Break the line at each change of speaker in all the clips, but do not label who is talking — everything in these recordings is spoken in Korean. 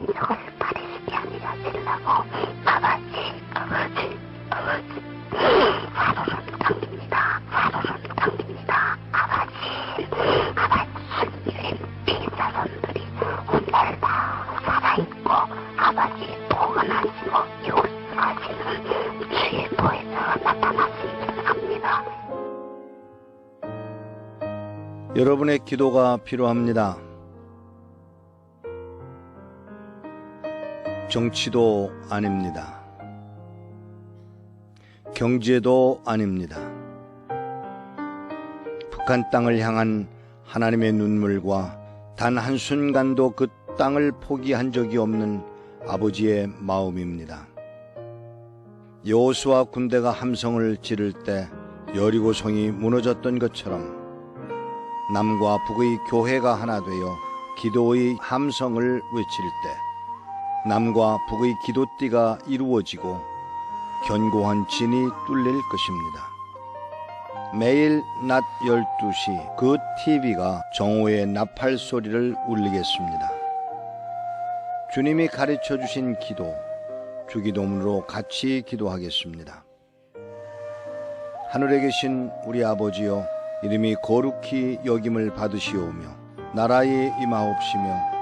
민족을 팔레스타인이 하시려고 아버지 사로론 당깁니다. 아버지 순교의 피자손들이 오늘 다 살아있고 아버지 보관하시고 요구하시는 주의 보혜사가 나타났으면 합니다.
여러분의 기도가 필요합니다. 정치도 아닙니다. 경제도 아닙니다. 북한 땅을 향한 하나님의 눈물과 단 한순간도 그 땅을 포기한 적이 없는 아버지의 마음입니다. 여호수아 군대가 함성을 지를 때 여리고성이 무너졌던 것처럼 남과 북의 교회가 하나 되어 기도의 함성을 외칠 때 남과 북의 기도띠가 이루어지고 견고한 진이 뚫릴 것입니다. 매일 낮 12시 그 TV가 정오의 나팔 소리를 울리겠습니다. 주님이 가르쳐 주신 기도, 주기도문으로 같이 기도하겠습니다. 하늘에 계신 우리 아버지여, 이름이 거룩히 여김을 받으시오며 나라에 임하옵시며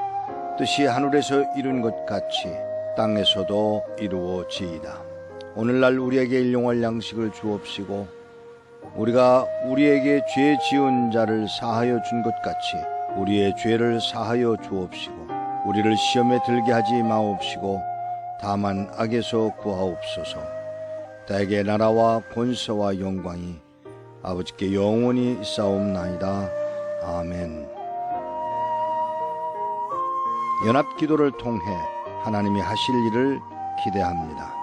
뜻이 하늘에서 이룬 것 같이 땅에서도 이루어지이다. 오늘날 우리에게 일용할 양식을 주옵시고 우리가 우리에게 죄 지은 자를 사하여 준 것 같이 우리의 죄를 사하여 주옵시고 우리를 시험에 들게 하지 마옵시고 다만 악에서 구하옵소서. 대개 나라와 권세와 영광이 아버지께 영원히 있사옵나이다. 아멘. 연합기도를 통해 하나님이 하실 일을 기대합니다.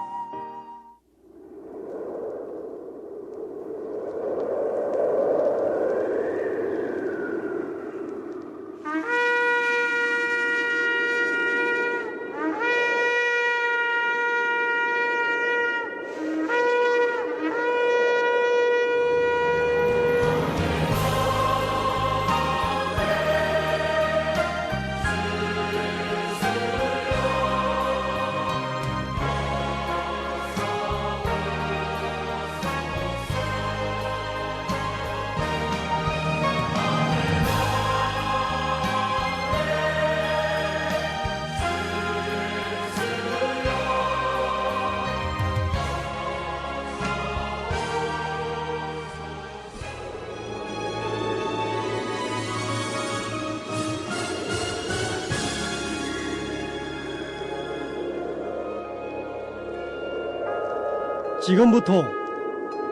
지금부터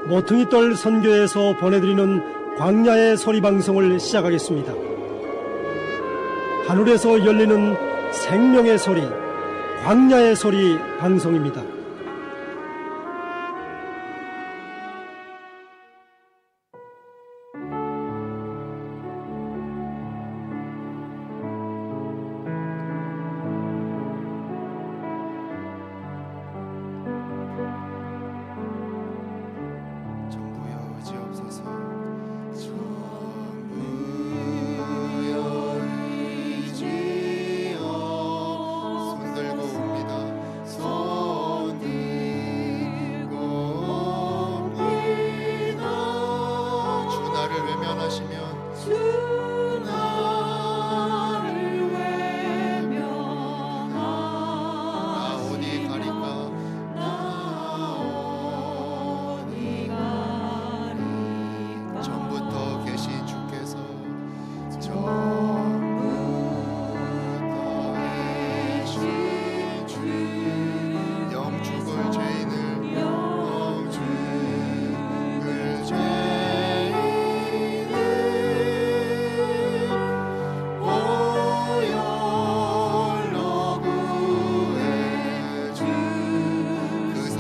모퉁이돌 선교에서 보내드리는 광야의 소리 방송을 시작하겠습니다. 하늘에서 열리는 생명의 소리, 광야의 소리 방송입니다.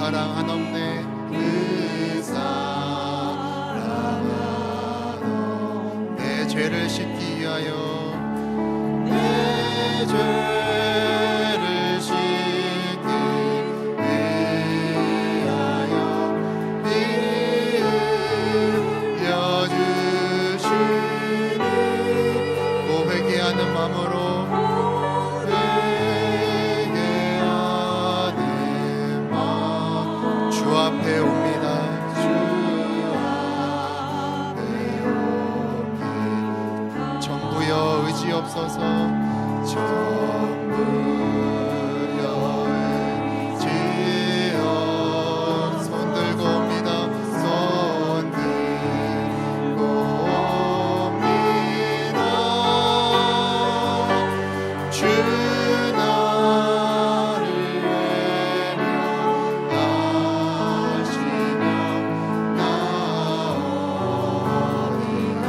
사랑 한없네 그 사랑 내 죄를 씻기 위하여 내 죄를 씻기 위하여 피 흘려 주시니 고 회개하는 마음으로 회개하는 의지없소서. 전부여의 지연 손들고 옵니다. 손들고 옵니다. 주 나를 외면하시며 나 어디 가리까.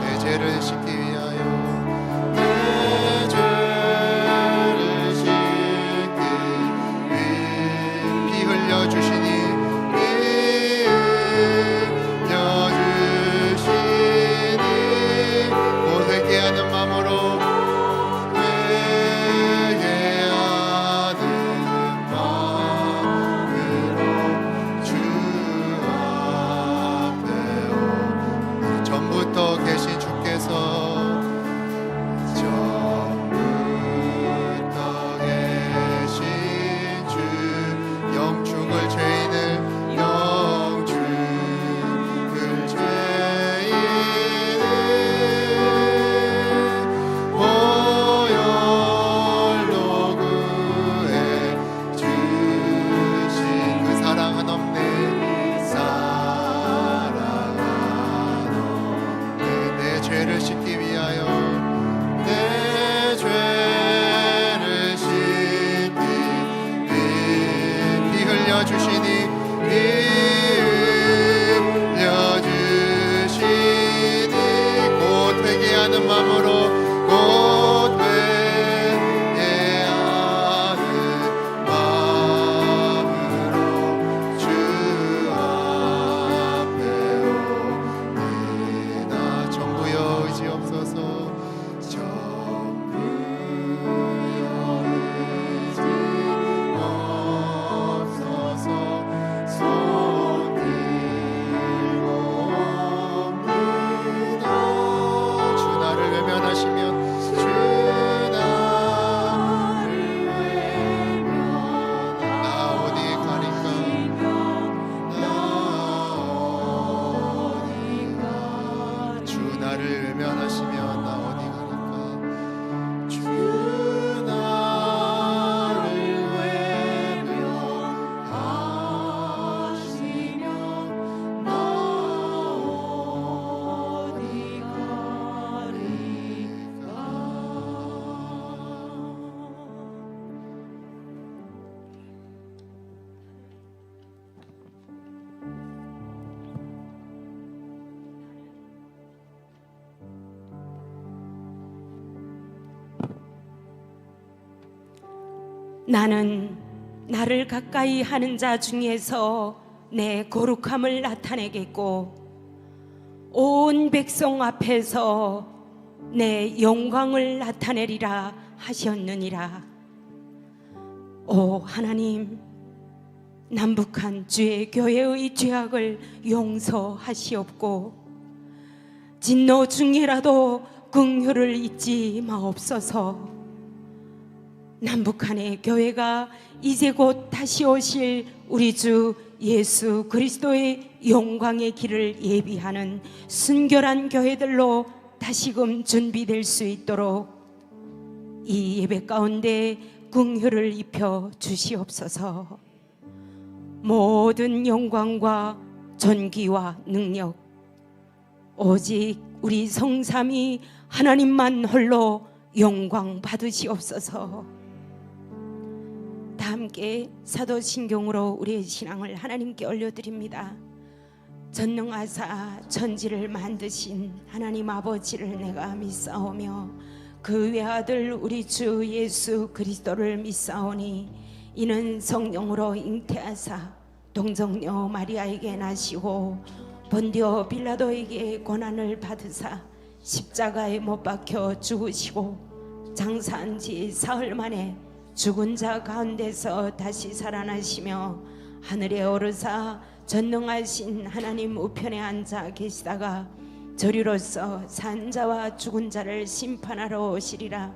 내 죄를 씻기 위하여 내 죄를 씻기 위해 피 흘려주시니 피 흘려주시니 곧 회개하는 마음으로 회개하는 마음으로 주 앞에 오니 전부터 계신 주께서 전부터 계신 주 영축을 죄인을 영축을 죄인을 보혈로 구해 주신 그 사랑은 없네. 사랑은 없네. 내 죄를 씻기 위하여 내 죄를 씻기 위해 피 흘려주시니 피 흘려주시니 곧 회개하는 마음으로 곧 회개하는 마음으로 주 앞에 오니 나 전부여 의지없소서. 전부여 의지없소서. 손들고 옵니다. 주 나를 외면하시면 주 나를 외면 나 어디 가리까. 나 어디 가. 주 나를 외면하시면 나 어디 가리까. 주 나를 외면하시면 나 어디 가리까.
나는 나를 가까이 하는 자 중에서 내 거룩함을 나타내겠고 온 백성 앞에서 내 영광을 나타내리라 하셨느니라. 오 하나님, 남북한 주의 교회의 죄악을 용서하시옵고 진노 중에라도 긍휼을 잊지 마옵소서. 남북한의 교회가 이제 곧 다시 오실 우리 주 예수 그리스도의 영광의 길을 예비하는 순결한 교회들로 다시금 준비될 수 있도록 이 예배 가운데 긍휼을 입혀 주시옵소서. 모든 영광과 존귀와 능력 오직 우리 성삼위 하나님만 홀로 영광 받으시옵소서. 다 함께 사도신경으로 우리의 신앙을 하나님께 올려드립니다. 전능하사 천지를 만드신 하나님 아버지를 내가 믿사오며 그 외아들 우리 주 예수 그리스도를 믿사오니 이는 성령으로 잉태하사 동정녀 마리아에게 나시고 본디오 빌라도에게 고난을 받으사 십자가에 못 박혀 죽으시고 장사한 지 사흘 만에 죽은 자 가운데서 다시 살아나시며 하늘에 오르사 전능하신 하나님 우편에 앉아 계시다가 저리로서 산 자와 죽은 자를 심판하러 오시리라.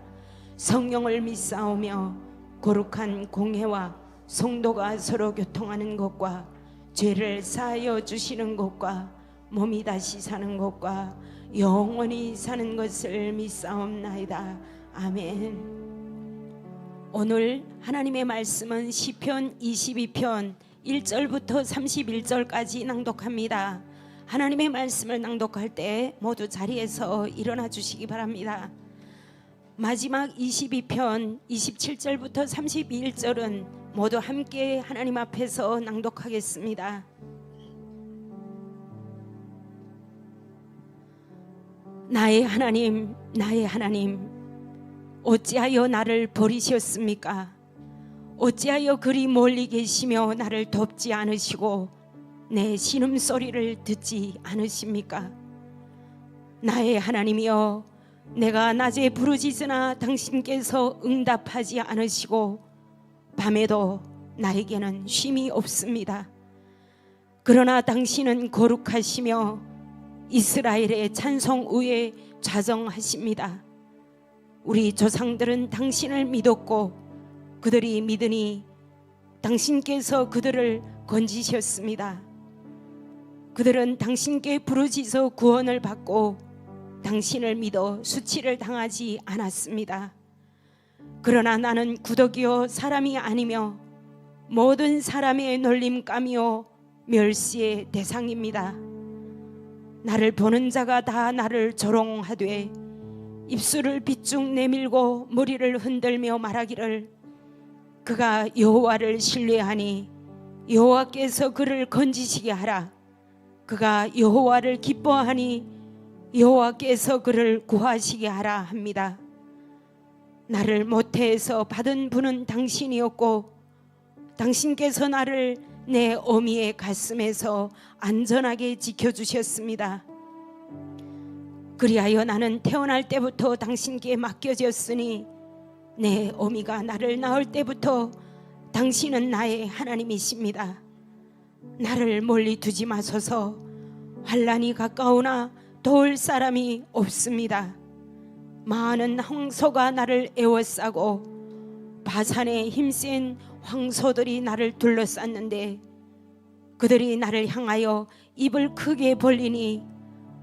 성령을 믿사오며 거룩한 공회와 성도가 서로 교통하는 것과 죄를 사하여 주시는 것과 몸이 다시 사는 것과 영원히 사는 것을 믿사옵나이다. 아멘. 오늘 하나님의 말씀은 시편 22편 1절부터 31절까지 낭독합니다. 하나님의 말씀을 낭독할 때 모두 자리에서 일어나 주시기 바랍니다. 마지막 22편 27절부터 31절은 모두 함께 하나님 앞에서 낭독하겠습니다. 나의 하나님, 나의 하나님, 어찌하여 나를 버리셨습니까? 어찌하여 그리 멀리 계시며 나를 돕지 않으시고 내 신음소리를 듣지 않으십니까? 나의 하나님이여, 내가 낮에 부르짖으나 당신께서 응답하지 않으시고 밤에도 나에게는 쉼이 없습니다. 그러나 당신은 거룩하시며 이스라엘의 찬송 위에 좌정하십니다. 우리 조상들은 당신을 믿었고 그들이 믿으니 당신께서 그들을 건지셨습니다. 그들은 당신께 부르짖어 구원을 받고 당신을 믿어 수치를 당하지 않았습니다. 그러나 나는 구더기요 사람이 아니며 모든 사람의 놀림감이요 멸시의 대상입니다. 나를 보는 자가 다 나를 조롱하되 입술을 비쭉 내밀고 머리를 흔들며 말하기를 그가 여호와를 신뢰하니 여호와께서 그를 건지시게 하라. 그가 여호와를 기뻐하니 여호와께서 그를 구하시게 하라 합니다. 나를 모태에서 받은 분은 당신이었고 당신께서 나를 내 어미의 가슴에서 안전하게 지켜주셨습니다. 그리하여 나는 태어날 때부터 당신께 맡겨졌으니 내 어미가 나를 낳을 때부터 당신은 나의 하나님이십니다. 나를 멀리 두지 마소서. 환난이 가까우나 도울 사람이 없습니다. 많은 황소가 나를 에워싸고 바산의 힘센 황소들이 나를 둘러쌌는데 그들이 나를 향하여 입을 크게 벌리니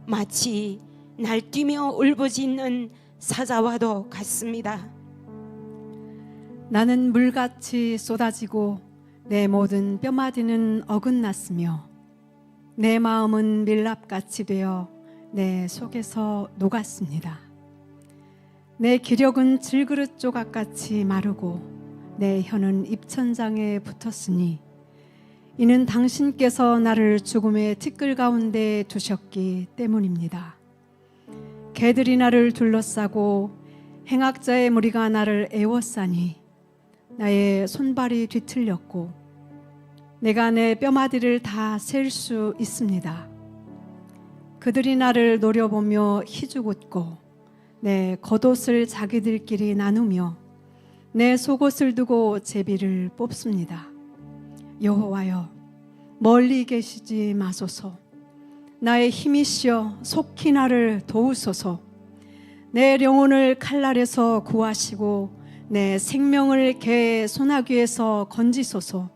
마치 날뛰며 울부짖는 사자와도 같습니다.
나는 물같이 쏟아지고 내 모든 뼈마디는 어긋났으며 내 마음은 밀랍같이 되어 내 속에서 녹았습니다. 내 기력은 질그릇 조각같이 마르고 내 혀는 입천장에 붙었으니 이는 당신께서 나를 죽음의 티끌 가운데 두셨기 때문입니다. 개들이 나를 둘러싸고 행악자의 무리가 나를 에워싸니 나의 손발이 뒤틀렸고 내가 내 뼈마디를 다 셀 수 있습니다. 그들이 나를 노려보며 희죽웃고 내 겉옷을 자기들끼리 나누며 내 속옷을 두고 제비를 뽑습니다. 여호와여, 멀리 계시지 마소서. 나의 힘이시여 속히 나를 도우소서. 내 영혼을 칼날에서 구하시고 내 생명을 개의 소나귀에서 건지소서.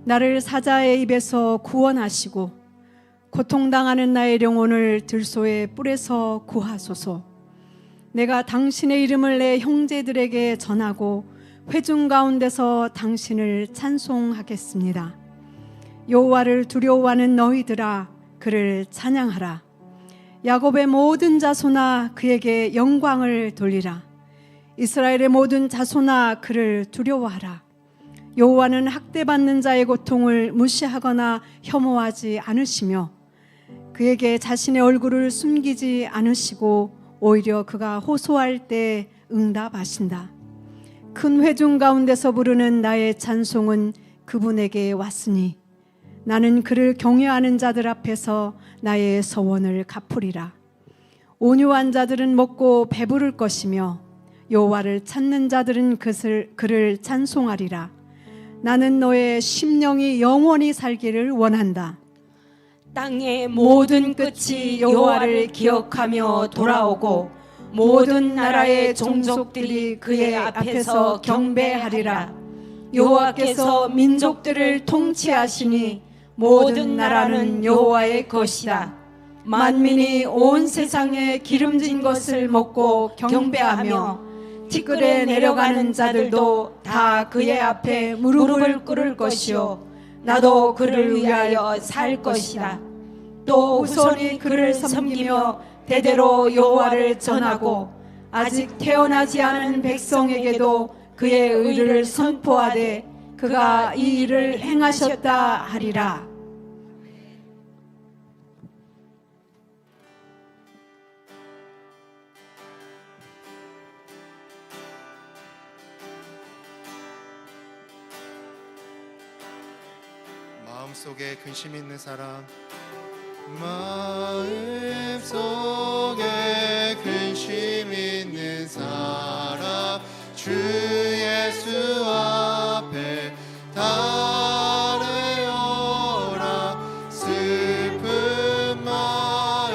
나를 사자의 입에서 구원하시고 고통당하는 나의 영혼을 들소의 뿔에서 구하소서. 내가 당신의 이름을 내 형제들에게 전하고 회중 가운데서 당신을 찬송하겠습니다. 여호와를 두려워하는 너희들아, 그를 찬양하라. 야곱의 모든 자손아, 그에게 영광을 돌리라. 이스라엘의 모든 자손아, 그를 두려워하라. 여호와는 학대받는 자의 고통을 무시하거나 혐오하지 않으시며 그에게 자신의 얼굴을 숨기지 않으시고 오히려 그가 호소할 때 응답하신다. 큰 회중 가운데서 부르는 나의 찬송은 그분에게 왔으니 나는 그를 경외하는 자들 앞에서 나의 서원을 갚으리라. 온유한 자들은 먹고 배부를 것이며 여호와를 찾는 자들은 그를 찬송하리라. 나는 너의 심령이 영원히 살기를 원한다.
땅의 모든 끝이 여호와를 기억하며 돌아오고 모든 나라의 종족들이 그의 앞에서 경배하리라. 여호와께서 민족들을 통치하시니 모든 나라는 여호와의 것이다. 만민이 온 세상에 기름진 것을 먹고 경배하며 티끌에 내려가는 자들도 다 그의 앞에 무릎을 꿇을 것이요 나도 그를 위하여 살 것이다. 또 후손이 그를 섬기며 대대로 여호와를 전하고 아직 태어나지 않은 백성에게도 그의 의를 선포하되 그가 이 일을 행하셨다 하리라.
마음속에 근심 있는 사람, 마음속에 근심 있는 사람, 주 예수 앞에 달려라. 슬픈 마음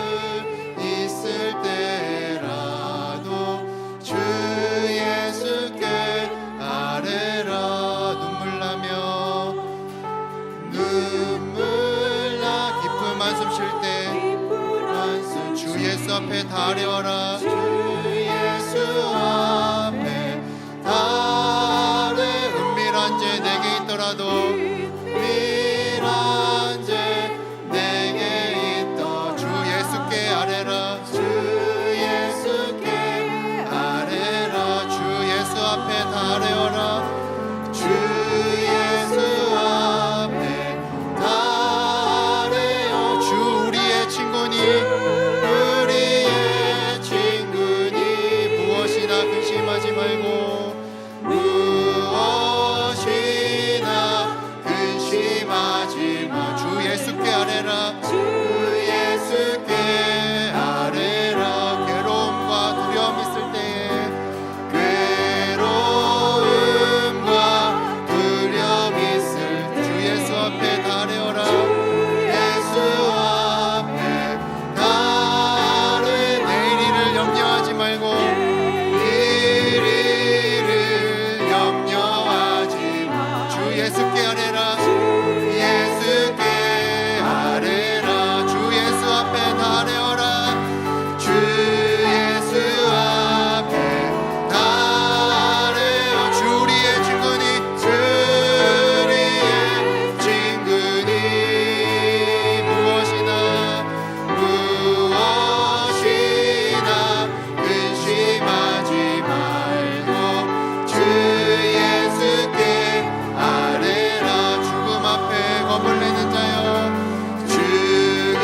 있을 때라도 주 예수께 아뢰라. 눈물 나 기쁨 한숨 쉴 때 주 예수 앞에 달려라. 주 예수 앞에 달에 은밀한 죄 내게 있더라도 은밀한 죄 내게 있더 주 예수께 아뢰라. 주 예수께 아뢰라. 주 예수 앞에 달려라. 주 예수 앞에 달려요. 주 우리의 친구니 우리의 친구니 무엇이나 근심하지 말고 무엇이나 근심하지 마. 주 예수께 아뢰라. 주 예수께 아뢰라. 괴로움과 두려움 있을 때에 괴로움과 두려움 있을 때 주 예수 앞에 달려라. 예수 앞에 달에 내일을 염려하지 말고 내일을 염려하지 마. 주 예수께 아뢰라. 예수께 아뢰라. 주 예수 앞에 달려라. 주 예수 앞에 달려요. 주 우리의 친구니 주 우리의 친구니 무엇이나 근심하지 말고 주 예수께 아뢰라. 죽음 앞에 겁을 내는 자여 죽음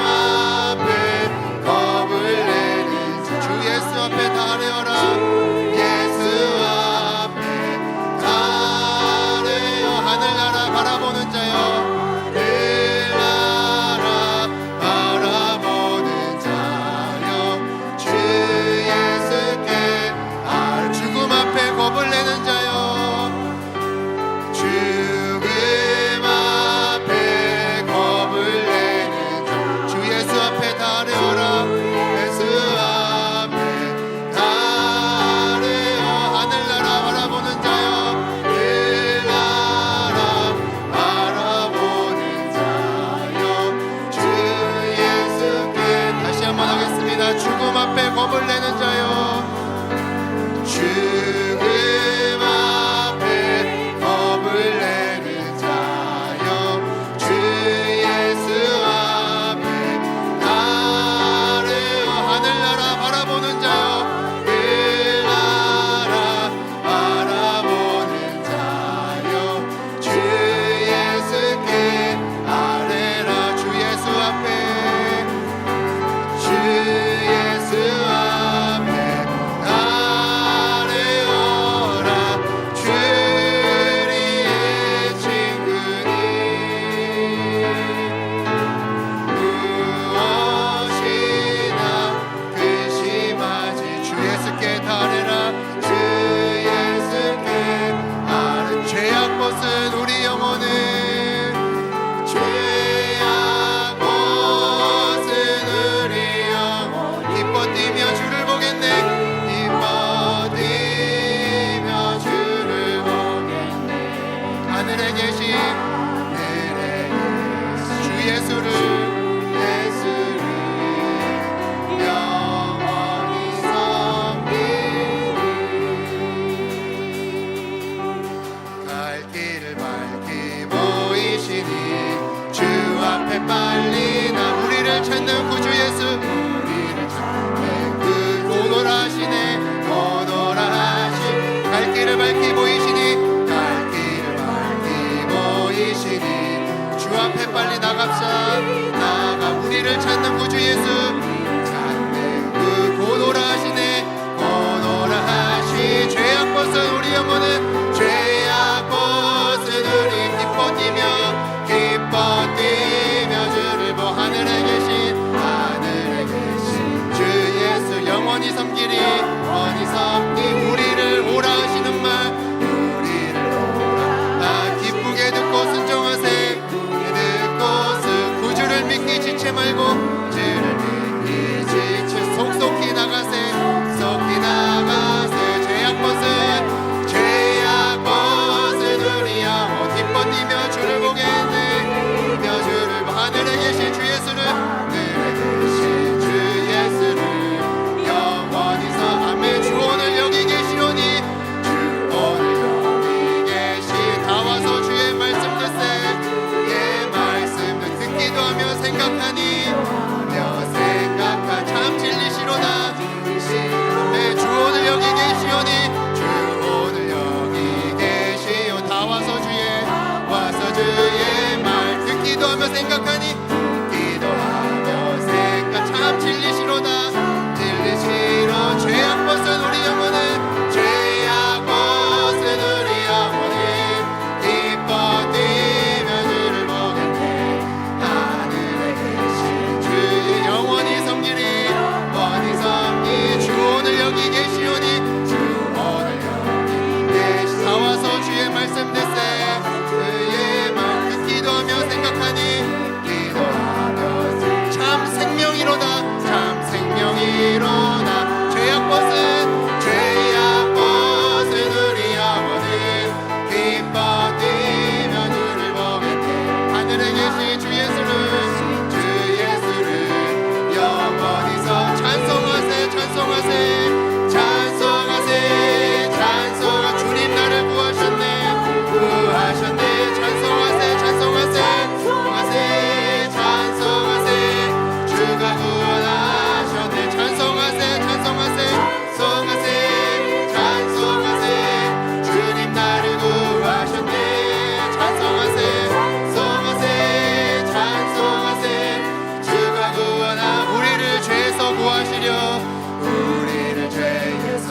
앞에 겁을 내는 자 주 예수 앞에 달려라. 예수 앞에 달려요. 하늘나라 바라보는 자여 하늘나라 바라보는 자여 주 예수께 죽음 앞에 겁을 내는 자여 죽음 앞에 겁을 내는 자 주 예수 앞에 달려라. 예수 앞에 달려요. 영원히 섬기리 영원히 섬기 우리를 오라 하시는 말 우리를 오라 나 기쁘게 듣고 순종하세 듣고 구주를 믿기 지체 말고 구주를 믿기 지체 속속히 나가세 속히 나가세 죄악벗은 우리 영혼 기뻐 뛰며 주를 보겠네 뛰며 주를 하늘에 계신 주 예수를 하늘에 계신 주 예수를 영원히서 아멘 주 오늘 여기 계시오니 주 오늘 여기 계시 다 와서 주의 말씀 듣세 주의 말씀 듣기도 하며 생각하니 참 진리시로다 네, 주 오늘 여기 계시오니 주 오늘 여기 계시오 다 와서 주의 말 듣기도 하며 생각하니 듣기도 하며 생각 참 진리시로다 진리시로 죄악 벗은 우리 영혼은 죄악 벗은 우리 영혼은 기뻐 뛰며 주를 보겠네 하늘에 계신 주 영원히 섬기리 영원히 섬기 주 오늘 여기 계시오니 주 오늘 여기 계시 다 와서 주의 말씀 듣세 주의 말 듣기도 하며 생각하니 기도하며 참 생명이로다 참 생명이로다 죄악 벗은 우리 영혼은 기뻐 뛰며 주를 보겠네 하늘에 계신 주 예수를 영원히서 찬송하세 찬송하 주님 나를 구하셨네 찬송하세 주가 구원하셨네 찬송하세 주님 나를 구하셨네 찬송하세 주가 우리를 죄에서 구하시려 우리를 죄에서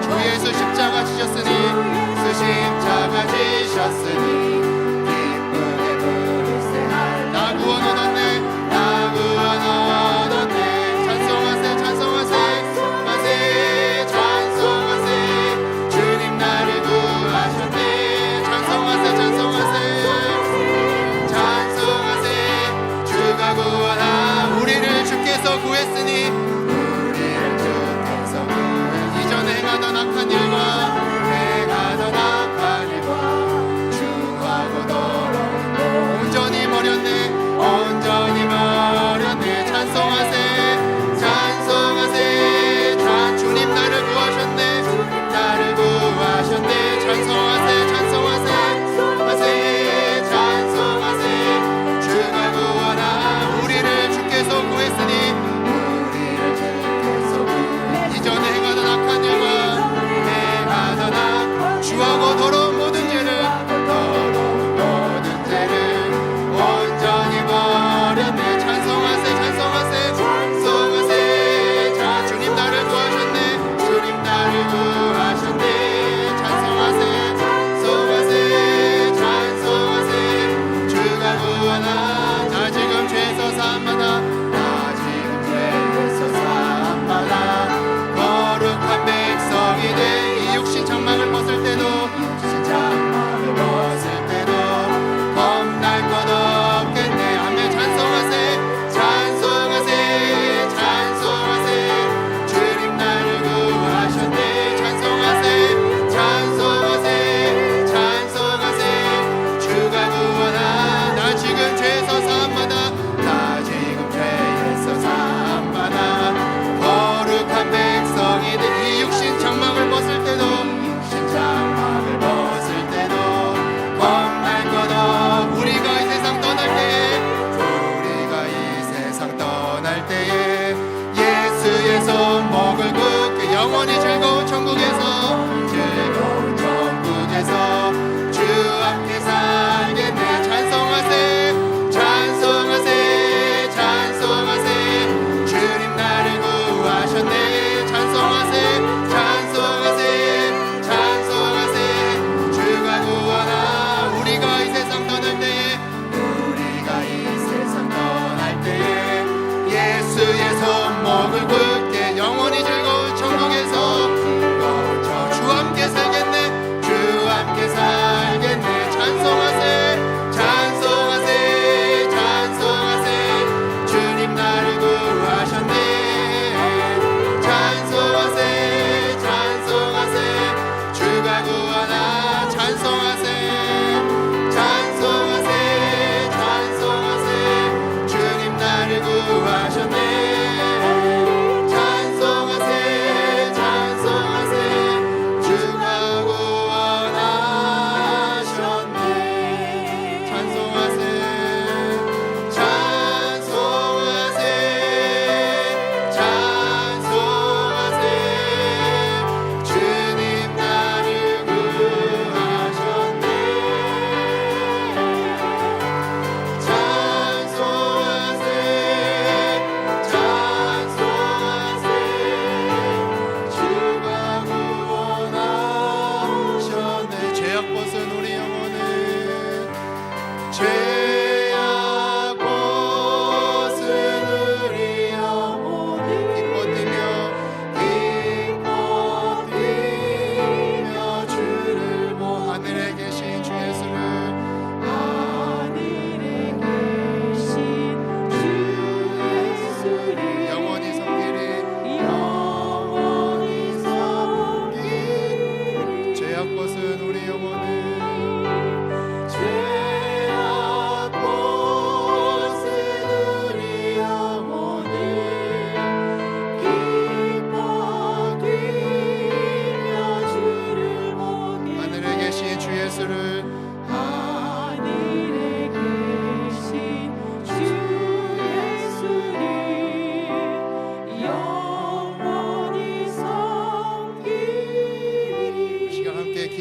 주 예수 십자가 지셨으니 십자가 지셨으니 기쁘게 부르세 나 구원 얻었네 나 구원 얻었네 찬송하세 주님 나를 구하셨네 찬송하세 주가 우리를 주께서 구했으니 우리를 주께서 이전에 행하던 악한 일과 주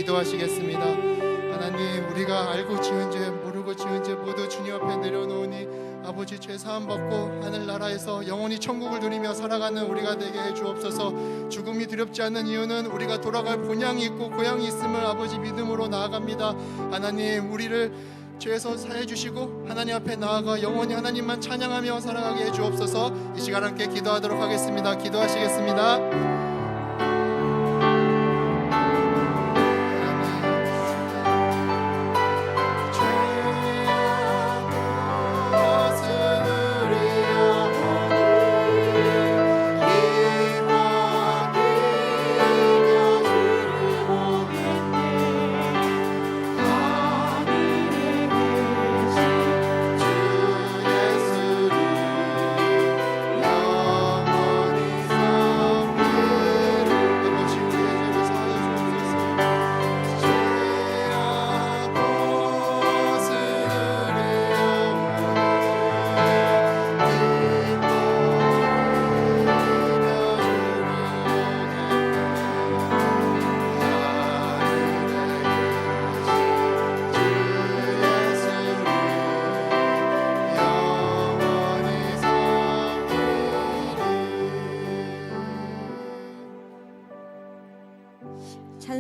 기도하시겠습니다. 하나님, 우리가 알고 지은 죄 모르고 지은 죄 모두 주님 앞에 내려놓으니 아버지, 죄 사함 받고 하늘나라에서 영원히 천국을 누리며 살아가는 우리가 되게 해 주옵소서. 죽음이 두렵지 않는 이유는 우리가 돌아갈 본향이 있고 고향이 있음을 아버지 믿음으로 나아갑니다. 하나님, 우리를 죄에서 사해 주시고 하나님 앞에 나아가 영원히 하나님만 찬양하며 살아가게 해 주옵소서. 이 시간 함께 기도하도록 하겠습니다. 기도하시겠습니다.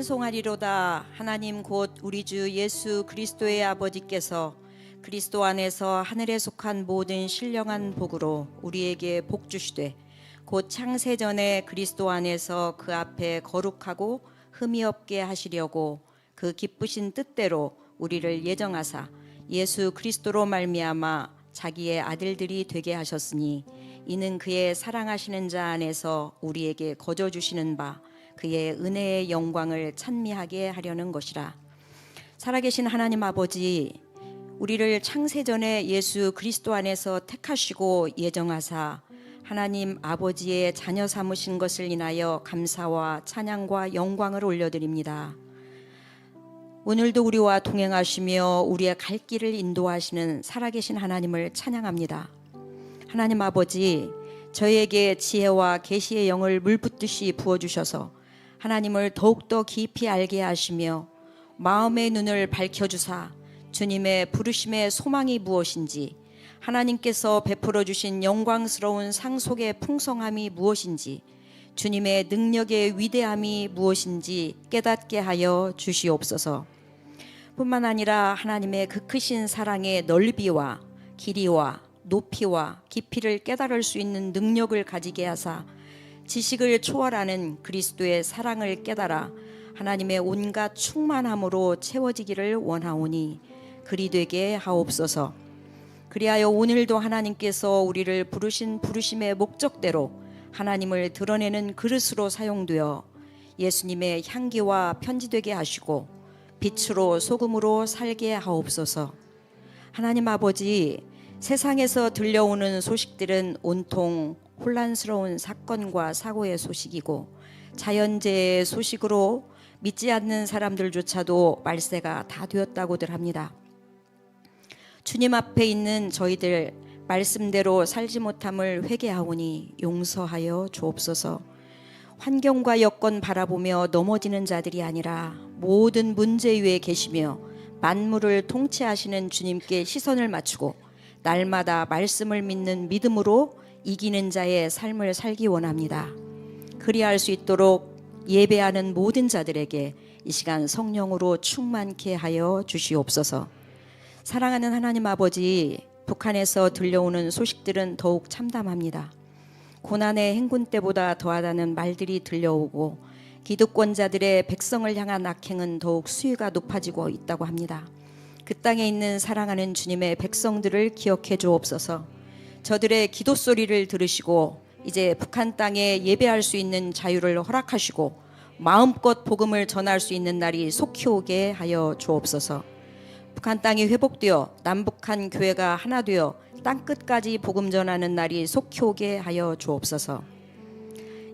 찬송하리로다. 하나님 곧 우리 주 예수 그리스도의 아버지께서 그리스도 안에서 하늘에 속한 모든 신령한 복으로 우리에게 복 주시되 곧 창세전에 그리스도 안에서 그 앞에 거룩하고 흠이 없게 하시려고 그 기쁘신 뜻대로 우리를 예정하사 예수 그리스도로 말미암아 자기의 아들들이 되게 하셨으니 이는 그의 사랑하시는 자 안에서 우리에게 거저 주시는 바 그의 은혜의 영광을 찬미하게 하려는 것이라. 살아계신 하나님 아버지, 우리를 창세전에 예수 그리스도 안에서 택하시고 예정하사 하나님 아버지의 자녀 삼으신 것을 인하여 감사와 찬양과 영광을 올려드립니다. 오늘도 우리와 동행하시며 우리의 갈 길을 인도하시는 살아계신 하나님을 찬양합니다. 하나님 아버지, 저희에게 지혜와 계시의 영을 물붓듯이 부어주셔서 하나님을 더욱더 깊이 알게 하시며 마음의 눈을 밝혀주사 주님의 부르심의 소망이 무엇인지, 하나님께서 베풀어 주신 영광스러운 상속의 풍성함이 무엇인지, 주님의 능력의 위대함이 무엇인지 깨닫게 하여 주시옵소서. 뿐만 아니라 하나님의 그 크신 사랑의 넓이와 길이와 높이와 깊이를 깨달을 수 있는 능력을 가지게 하사 지식을 초월하는 그리스도의 사랑을 깨달아 하나님의 온갖 충만함으로 채워지기를 원하오니 그리 되게 하옵소서. 그리하여 오늘도 하나님께서 우리를 부르신 부르심의 목적대로 하나님을 드러내는 그릇으로 사용되어 예수님의 향기와 편지되게 하시고 빛으로 소금으로 살게 하옵소서. 하나님 아버지, 세상에서 들려오는 소식들은 온통 혼란스러운 사건과 사고의 소식이고 자연재해의 소식으로 믿지 않는 사람들조차도 말세가 다 되었다고들 합니다. 주님 앞에 있는 저희들 말씀대로 살지 못함을 회개하오니 용서하여 주옵소서. 환경과 여건 바라보며 넘어지는 자들이 아니라 모든 문제 위에 계시며 만물을 통치하시는 주님께 시선을 맞추고 날마다 말씀을 믿는 믿음으로 이기는 자의 삶을 살기 원합니다. 그리할 수 있도록 예배하는 모든 자들에게 이 시간 성령으로 충만케 하여 주시옵소서. 사랑하는 하나님 아버지, 북한에서 들려오는 소식들은 더욱 참담합니다. 고난의 행군 때보다 더하다는 말들이 들려오고 기득권자들의 백성을 향한 악행은 더욱 수위가 높아지고 있다고 합니다. 그 땅에 있는 사랑하는 주님의 백성들을 기억해 주옵소서. 저들의 기도 소리를 들으시고 이제 북한 땅에 예배할 수 있는 자유를 허락하시고 마음껏 복음을 전할 수 있는 날이 속히 오게 하여 주옵소서. 북한 땅이 회복되어 남북한 교회가 하나 되어 땅끝까지 복음 전하는 날이 속히 오게 하여 주옵소서.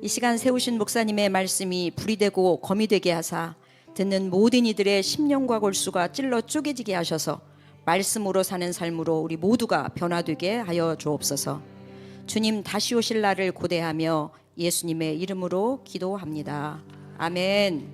이 시간 세우신 목사님의 말씀이 불이 되고 검이 되게 하사 듣는 모든 이들의 심령과 골수가 찔러 쪼개지게 하셔서 말씀으로 사는 삶으로 우리 모두가 변화되게 하여 주옵소서. 주님 다시 오실 날을 고대하며 예수님의 이름으로 기도합니다. 아멘.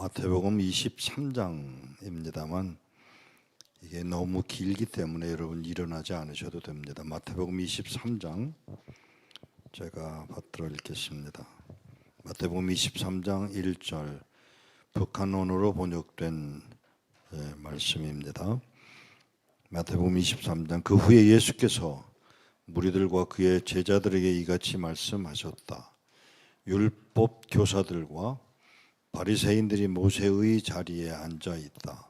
마태복음 23장입니다만 이게 너무 길기 때문에 여러분 일어나지 않으셔도 됩니다. 마태복음 23장 제가 받들어 읽겠습니다. 마태복음 23장 1절 북한어로 번역된 말씀입니다. 마태복음 23장 그 후에 예수께서 무리들과 그의 제자들에게 이같이 말씀하셨다. 율법 교사들과 바리새인들이 모세의 자리에 앉아 있다.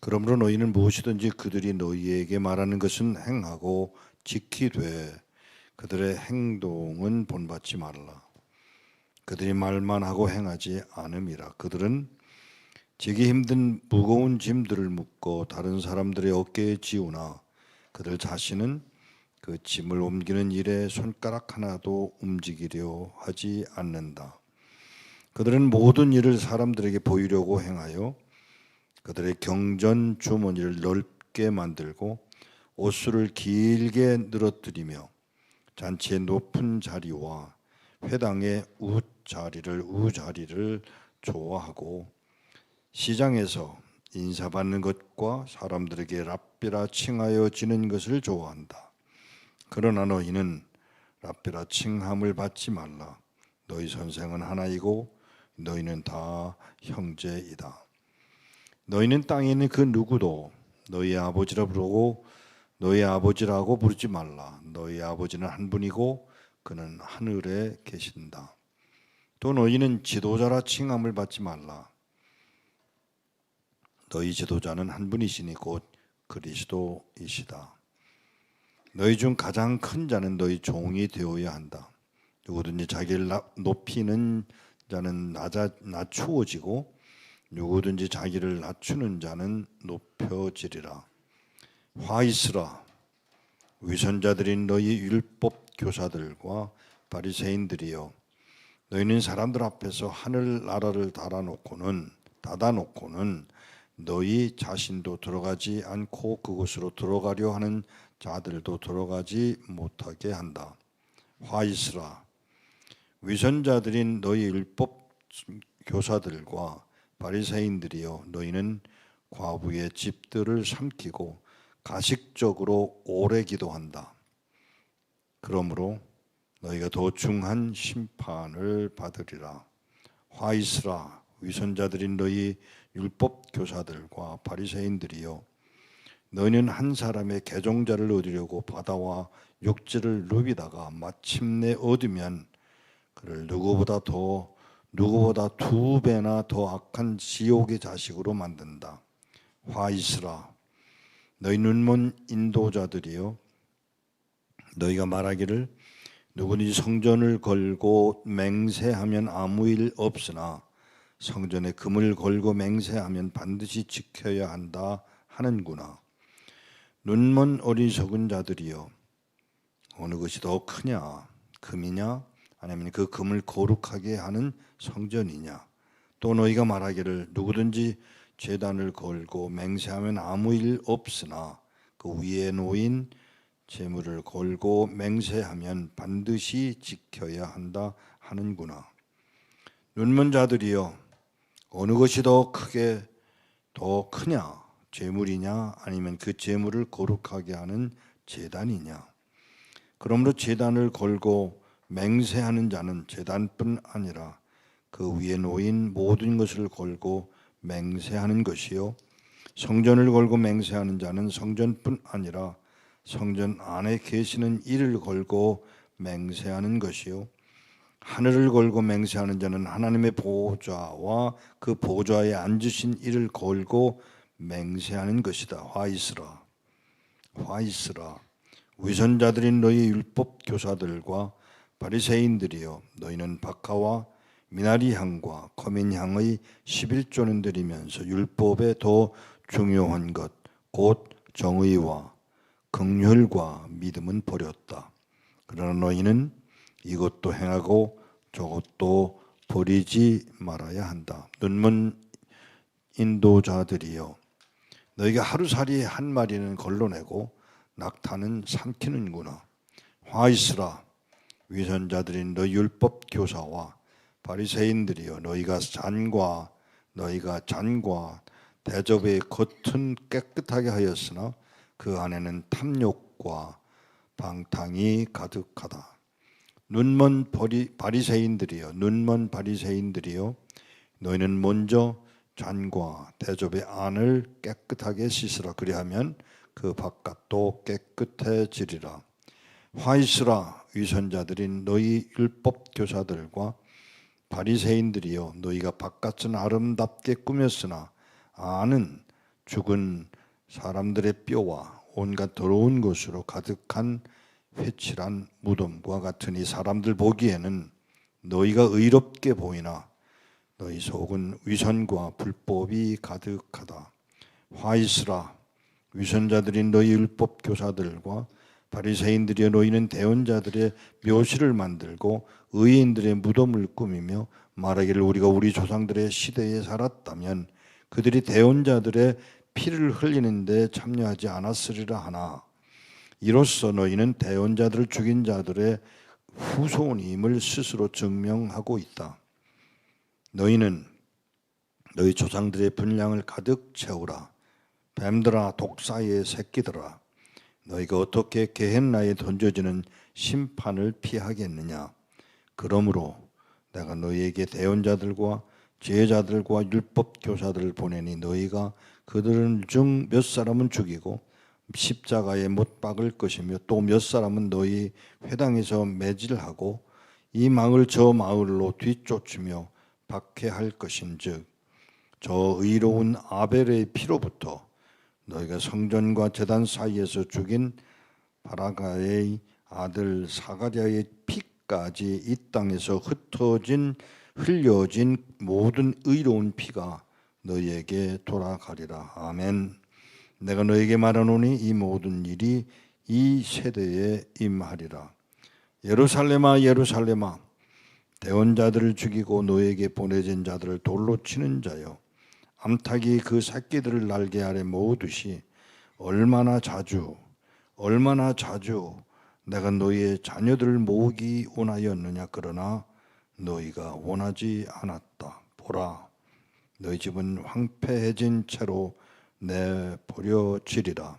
그러므로 너희는 무엇이든지 그들이 너희에게 말하는 것은 행하고 지키되 그들의 행동은 본받지 말라. 그들이 말만 하고 행하지 않음이라. 그들은 지기 힘든 무거운 짐들을 묶고 다른 사람들의 어깨에 지우나 그들 자신은 그 짐을 옮기는 일에 손가락 하나도 움직이려 하지 않는다. 그들은 모든 일을 사람들에게 보이려고 행하여 그들의 경전 주머니를 넓게 만들고 옷수를 길게 늘어뜨리며 잔치의 높은 자리와 회당의 우자리를 좋아하고 시장에서 인사받는 것과 사람들에게 랍비라 칭하여 지는 것을 좋아한다. 그러나 너희는 랍비라 칭함을 받지 말라. 너희 선생은 하나이고 너희는 다 형제이다. 너희는 땅에 있는 그 누구도 너희 아버지라 부르고 너희 아버지라고 부르지 말라. 너희 아버지는 한 분이고 그는 하늘에 계신다. 또 너희는 지도자라 칭함을 받지 말라. 너희 지도자는 한 분이시니 곧 그리스도이시다. 너희 중 가장 큰 자는 너희 종이 되어야 한다. 누구든지 자기를 높이는 자는 낮추어지고 누구든지 자기를 낮추는 자는 높여지리라. 화 있으라. 위선자들인 너희 율법 교사들과 바리새인들이여, 너희는 사람들 앞에서 하늘 나라를 닫아놓고는 너희 자신도 들어가지 않고 그곳으로 들어가려 하는 자들도 들어가지 못하게 한다. 화 있으라. 위선자들인 너희 율법 교사들과 바리새인들이여, 너희는 과부의 집들을 삼키고 가식적으로 오래 기도한다. 그러므로 너희가 더 중한 심판을 받으리라. 화 있으라. 위선자들인 너희 율법 교사들과 바리새인들이여, 너희는 한 사람의 개종자를 얻으려고 바다와 육지를 누비다가 마침내 얻으면 그를 누구보다 2배나 더 악한 지옥의 자식으로 만든다. 화 있으라. 너희 눈먼 인도자들이여, 너희가 말하기를 누구든지 성전을 걸고 맹세하면 아무 일 없으나 성전에 금을 걸고 맹세하면 반드시 지켜야 한다 하는구나. 눈먼 어리석은 자들이여, 어느 것이 더 크냐? 금이냐? 아니면 그 금을 거룩하게 하는 성전이냐? 또 너희가 말하기를 누구든지 제단을 걸고 맹세하면 아무 일 없으나 그 위에 놓인 제물을 걸고 맹세하면 반드시 지켜야 한다 하는구나. 눈먼 자들이여, 어느 것이 더 크냐? 제물이냐? 아니면 그 제물을 거룩하게 하는 제단이냐? 그러므로 제단을 걸고 맹세하는 자는 제단뿐 아니라 그 위에 놓인 모든 것을 걸고 맹세하는 것이요, 성전을 걸고 맹세하는 자는 성전뿐 아니라 성전 안에 계시는 이를 걸고 맹세하는 것이요, 하늘을 걸고 맹세하는 자는 하나님의 보좌와 그 보좌에 앉으신 이를 걸고 맹세하는 것이다. 화 있으라. 화 있으라. 위선자들인 너희 율법 교사들과 바리새인들이여, 너희는 박하와 미나리 향과 거민 향의 11조는 드리면서 율법에 더 중요한 것 곧 정의와 긍휼과 믿음은 버렸다. 그러나 너희는 이것도 행하고 저것도 버리지 말아야 한다. 눈먼 인도자들이여, 너희가 하루살이 한 마리는 걸러내고 낙타는 삼키는구나. 화 있으라. 위선자들인 너희 율법 교사와 바리새인들이여, 너희가 잔과 너희가 잔과 대접의 겉은 깨끗하게 하였으나 그 안에는 탐욕과 방탕이 가득하다. 눈먼 바리새인들이여, 눈먼 바리새인들이여, 너희는 먼저 잔과 대접의 안을 깨끗하게 씻으라. 그리하면 그 바깥도 깨끗해지리라. 화 있으라, 위선자들인 너희 율법 교사들과 바리새인들이여, 너희가 바깥은 아름답게 꾸몄으나 안은 죽은 사람들의 뼈와 온갖 더러운 것으로 가득한 회칠한 무덤과 같으니 사람들 보기에는 너희가 의롭게 보이나 너희 속은 위선과 불법이 가득하다. 화 있으라, 위선자들인 너희 율법 교사들과 바리새인들이여, 너희는 대언자들의 묘실을 만들고 의인들의 무덤을 꾸미며 말하기를 우리가 우리 조상들의 시대에 살았다면 그들이 대언자들의 피를 흘리는 데 참여하지 않았으리라 하나, 이로써 너희는 대언자들을 죽인 자들의 후손임을 스스로 증명하고 있다. 너희는 너희 조상들의 분량을 가득 채우라. 뱀들아, 독사의 새끼들아, 너희가 어떻게 게헨나에 던져지는 심판을 피하겠느냐. 그러므로 내가 너희에게 대언자들과 제자들과 율법 교사들을 보내니 너희가 그들 중 몇 사람은 죽이고 십자가에 못 박을 것이며 또 몇 사람은 너희 회당에서 매질하고 이 마을 저 마을로 뒤쫓으며 박해할 것인즉 저 의로운 아벨의 피로부터 너희가 성전과 제단 사이에서 죽인 바라가의 아들 사가랴의 피까지 이 땅에서 흘려진 모든 의로운 피가 너희에게 돌아가리라. 아멘. 내가 너희에게 말하노니 이 모든 일이 이 세대에 임하리라. 예루살렘아, 예루살렘아, 대언자들을 죽이고 너희에게 보내진 자들을 돌로 치는 자여, 암탉이 그 새끼들을 날개 아래 모으듯이 얼마나 자주 내가 너희의 자녀들을 모으기 원하였느냐. 그러나 너희가 원하지 않았다. 보라, 너희 집은 황폐해진 채로 내버려지리라.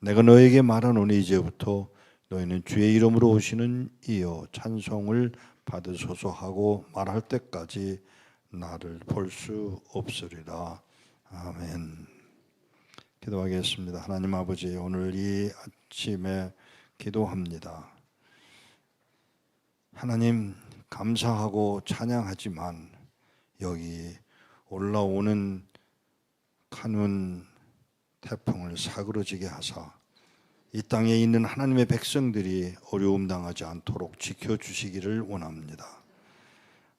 내가 너희에게 말하노니 이제부터 너희는 주의 이름으로 오시는 이여 찬송을 받으소서 하고 말할 때까지 나를 볼 수 없으리라. 아멘. 기도하겠습니다. 하나님 아버지, 오늘 이 아침에 기도합니다. 하나님, 감사하고 찬양하지만 여기 올라오는 카눈 태풍을 사그러지게 하사 이 땅에 있는 하나님의 백성들이 어려움 당하지 않도록 지켜주시기를 원합니다.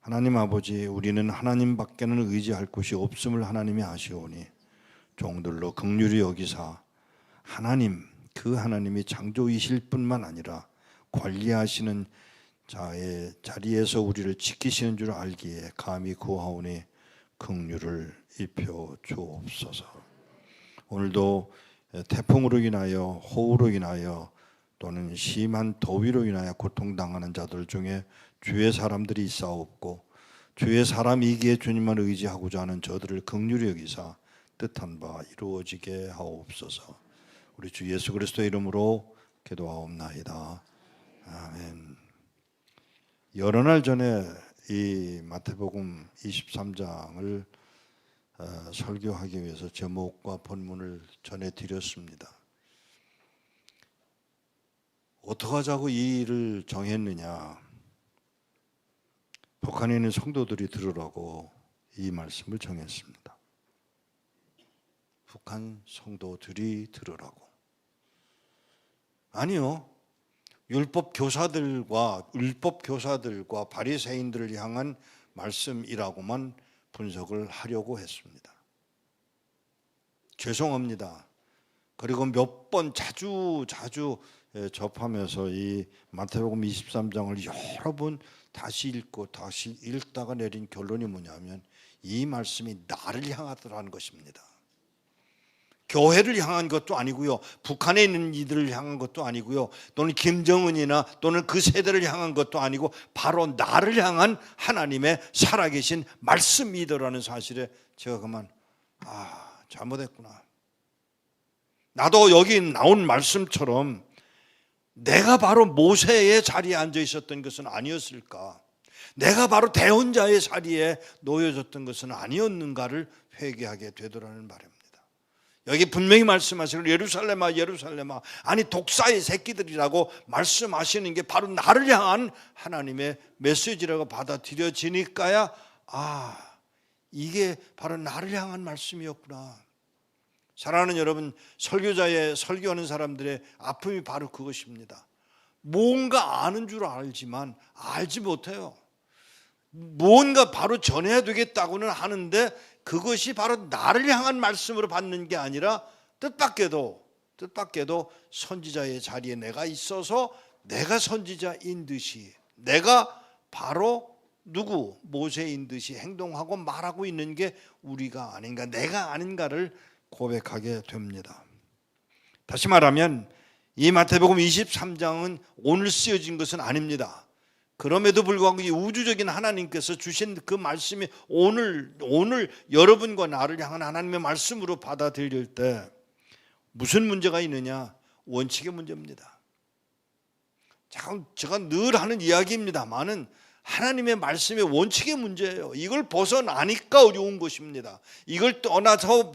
하나님 아버지, 우리는 하나님밖에는 의지할 곳이 없음을 하나님이 아시오니 종들로 긍휼히 여기사 하나님, 그 하나님이 창조이실 뿐만 아니라 관리하시는 자의 자리에서 우리를 지키시는 줄 알기에 감히 구하오니 긍휼을 입혀 주옵소서. 오늘도 태풍으로 인하여, 호우로 인하여 또는 심한 더위로 인하여 고통당하는 자들 중에 주의 사람들이 있사옵고 주의 사람이기에 주님만 의지하고자 하는 저들을 긍휼히 여기사 뜻한 바 이루어지게 하옵소서. 우리 주 예수 그리스도의 이름으로 기도하옵나이다. 아멘. 여러 날 전에 이 마태복음 23장을 설교하기 위해서 제목과 본문을 전해드렸습니다. 어떻게 하자고 이 일을 정했느냐? 북한에 있는 성도들이 들으라고 이 말씀을 정했습니다. 북한 성도들이 들으라고. 아니요. 율법 교사들과 바리새인들을 향한 말씀이라고만 분석을 하려고 했습니다. 죄송합니다. 그리고 몇 번 자주 접하면서 이 마태복음 23장을 여러 번 다시 읽고 다시 읽다가 내린 결론이 뭐냐면 이 말씀이 나를 향하더라는 것입니다. 교회를 향한 것도 아니고요, 북한에 있는 이들을 향한 것도 아니고요, 또는 김정은이나 또는 그 세대를 향한 것도 아니고 바로 나를 향한 하나님의 살아계신 말씀이더라는 사실에 제가 그만 잘못했구나. 나도 여기 나온 말씀처럼 내가 바로 모세의 자리에 앉아 있었던 것은 아니었을까? 내가 바로 대혼자의 자리에 놓여졌던 것은 아니었는가를 회개하게 되더라는 말입니다. 여기 분명히 말씀하시는 예루살렘아 예루살렘아, 아니 독사의 새끼들이라고 말씀하시는 게 바로 나를 향한 하나님의 메시지라고 받아들여지니까야 이게 바로 나를 향한 말씀이었구나. 사랑하는 여러분, 설교하는 사람들의 아픔이 바로 그것입니다. 뭔가 아는 줄 알지만 알지 못해요. 뭔가 바로 전해야 되겠다고는 하는데 그것이 바로 나를 향한 말씀으로 받는 게 아니라 뜻밖에도 선지자의 자리에 내가 있어서 내가 선지자인 듯이, 내가 바로 모세인 듯이 행동하고 말하고 있는 게 우리가 아닌가, 내가 아닌가를 고백하게 됩니다. 다시 말하면 이 마태복음 23장은 오늘 쓰여진 것은 아닙니다. 그럼에도 불구하고 이 우주적인 하나님께서 주신 그 말씀이 오늘 여러분과 나를 향한 하나님의 말씀으로 받아들일 때 무슨 문제가 있느냐? 원칙의 문제입니다. 제가 늘 하는 이야기입니다만은 하나님의 말씀의 원칙의 문제예요. 이걸 벗어나니까 어려운 것입니다. 이걸 떠나서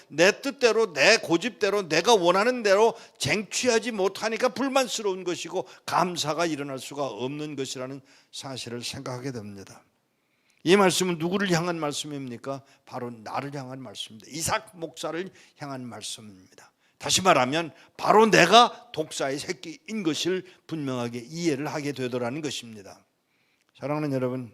내 뜻대로, 내 고집대로, 내가 원하는 대로 쟁취하지 못하니까 불만스러운 것이고 감사가 일어날 수가 없는 것이라는 사실을 생각하게 됩니다. 이 말씀은 누구를 향한 말씀입니까? 바로 나를 향한 말씀입니다. 이삭 목사를 향한 말씀입니다. 다시 말하면 바로 내가 독사의 새끼인 것을 분명하게 이해를 하게 되더라는 것입니다. 사랑하는 여러분,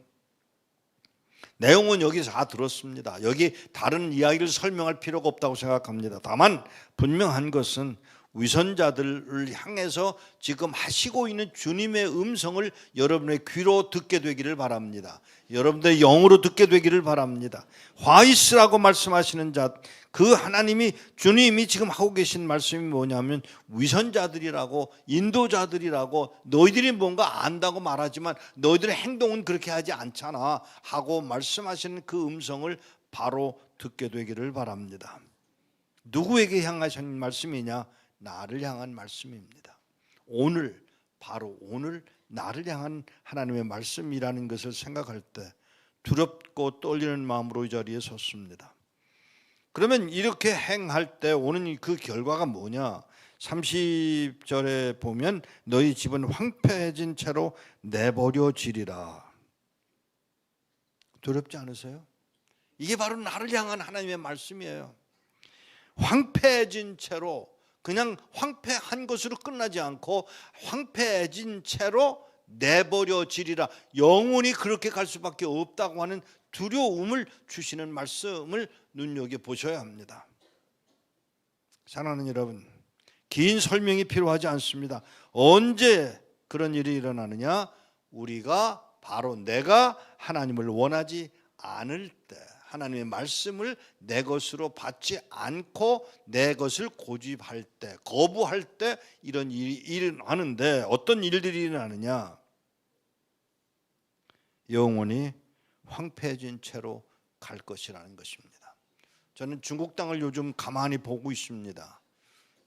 내용은 여기서 다 들었습니다. 여기 다른 이야기를 설명할 필요가 없다고 생각합니다. 다만 분명한 것은 위선자들을 향해서 지금 하시고 있는 주님의 음성을 여러분의 귀로 듣게 되기를 바랍니다. 여러분들의 영으로 듣게 되기를 바랍니다. 화이스라고 말씀하시는 자, 그 하나님이, 주님이 지금 하고 계신 말씀이 뭐냐면 위선자들이라고, 인도자들이라고, 너희들이 뭔가 안다고 말하지만 너희들의 행동은 그렇게 하지 않잖아 하고 말씀하시는 그 음성을 바로 듣게 되기를 바랍니다. 누구에게 향하신 말씀이냐? 나를 향한 말씀입니다. 바로 오늘 나를 향한 하나님의 말씀이라는 것을 생각할 때 두렵고 떨리는 마음으로 이 자리에 섰습니다. 그러면 이렇게 행할 때 오는 그 결과가 뭐냐? 30절에 보면 너희 집은 황폐해진 채로 내버려지리라. 두렵지 않으세요? 이게 바로 나를 향한 하나님의 말씀이에요. 황폐해진 채로, 그냥 황폐한 것으로 끝나지 않고 황폐해진 채로 내버려지리라. 영원히 그렇게 갈 수밖에 없다고 하는 두려움을 주시는 말씀을 눈여겨보셔야 합니다. 사랑하는 여러분, 긴 설명이 필요하지 않습니다. 언제 그런 일이 일어나느냐? 우리가 바로 내가 하나님을 원하지 않을 때, 하나님의 말씀을 내 것으로 받지 않고 내 것을 고집할 때, 거부할 때 이런 일이 일어나는데, 어떤 일들이 일어나느냐? 영원히 황폐해진 채로 갈 것이라는 것입니다. 저는 중국 땅을 요즘 가만히 보고 있습니다.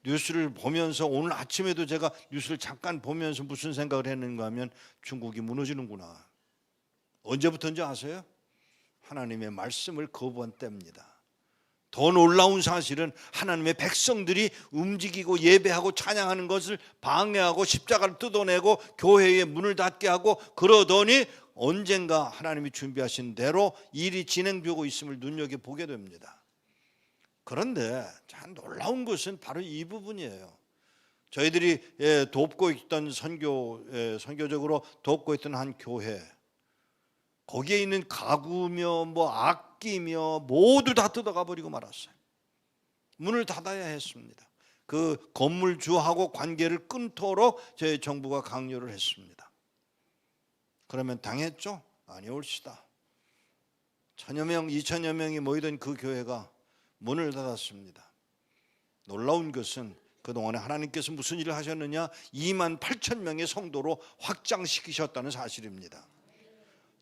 뉴스를 보면서, 오늘 아침에도 제가 뉴스를 잠깐 보면서 무슨 생각을 했는가 하면 중국이 무너지는구나. 언제부터인지 아세요? 하나님의 말씀을 거부한 때입니다. 더 놀라운 사실은 하나님의 백성들이 움직이고 예배하고 찬양하는 것을 방해하고 십자가를 뜯어내고 교회의 문을 닫게 하고 그러더니 언젠가 하나님이 준비하신 대로 일이 진행되고 있음을 눈여겨보게 됩니다. 그런데 참 놀라운 것은 바로 이 부분이에요. 저희들이 돕고 있던 선교적으로 돕고 있던 한 교회, 거기에 있는 가구며 악기며 모두 다 뜯어가 버리고 말았어요. 문을 닫아야 했습니다. 그 건물주하고 관계를 끊도록 저희 정부가 강요를 했습니다. 그러면 당했죠? 아니올시다. 1000여 명, 2000여 명이 모이던 그 교회가 문을 닫았습니다. 놀라운 것은 그동안에 하나님께서 무슨 일을 하셨느냐? 28,000명의 성도로 확장시키셨다는 사실입니다.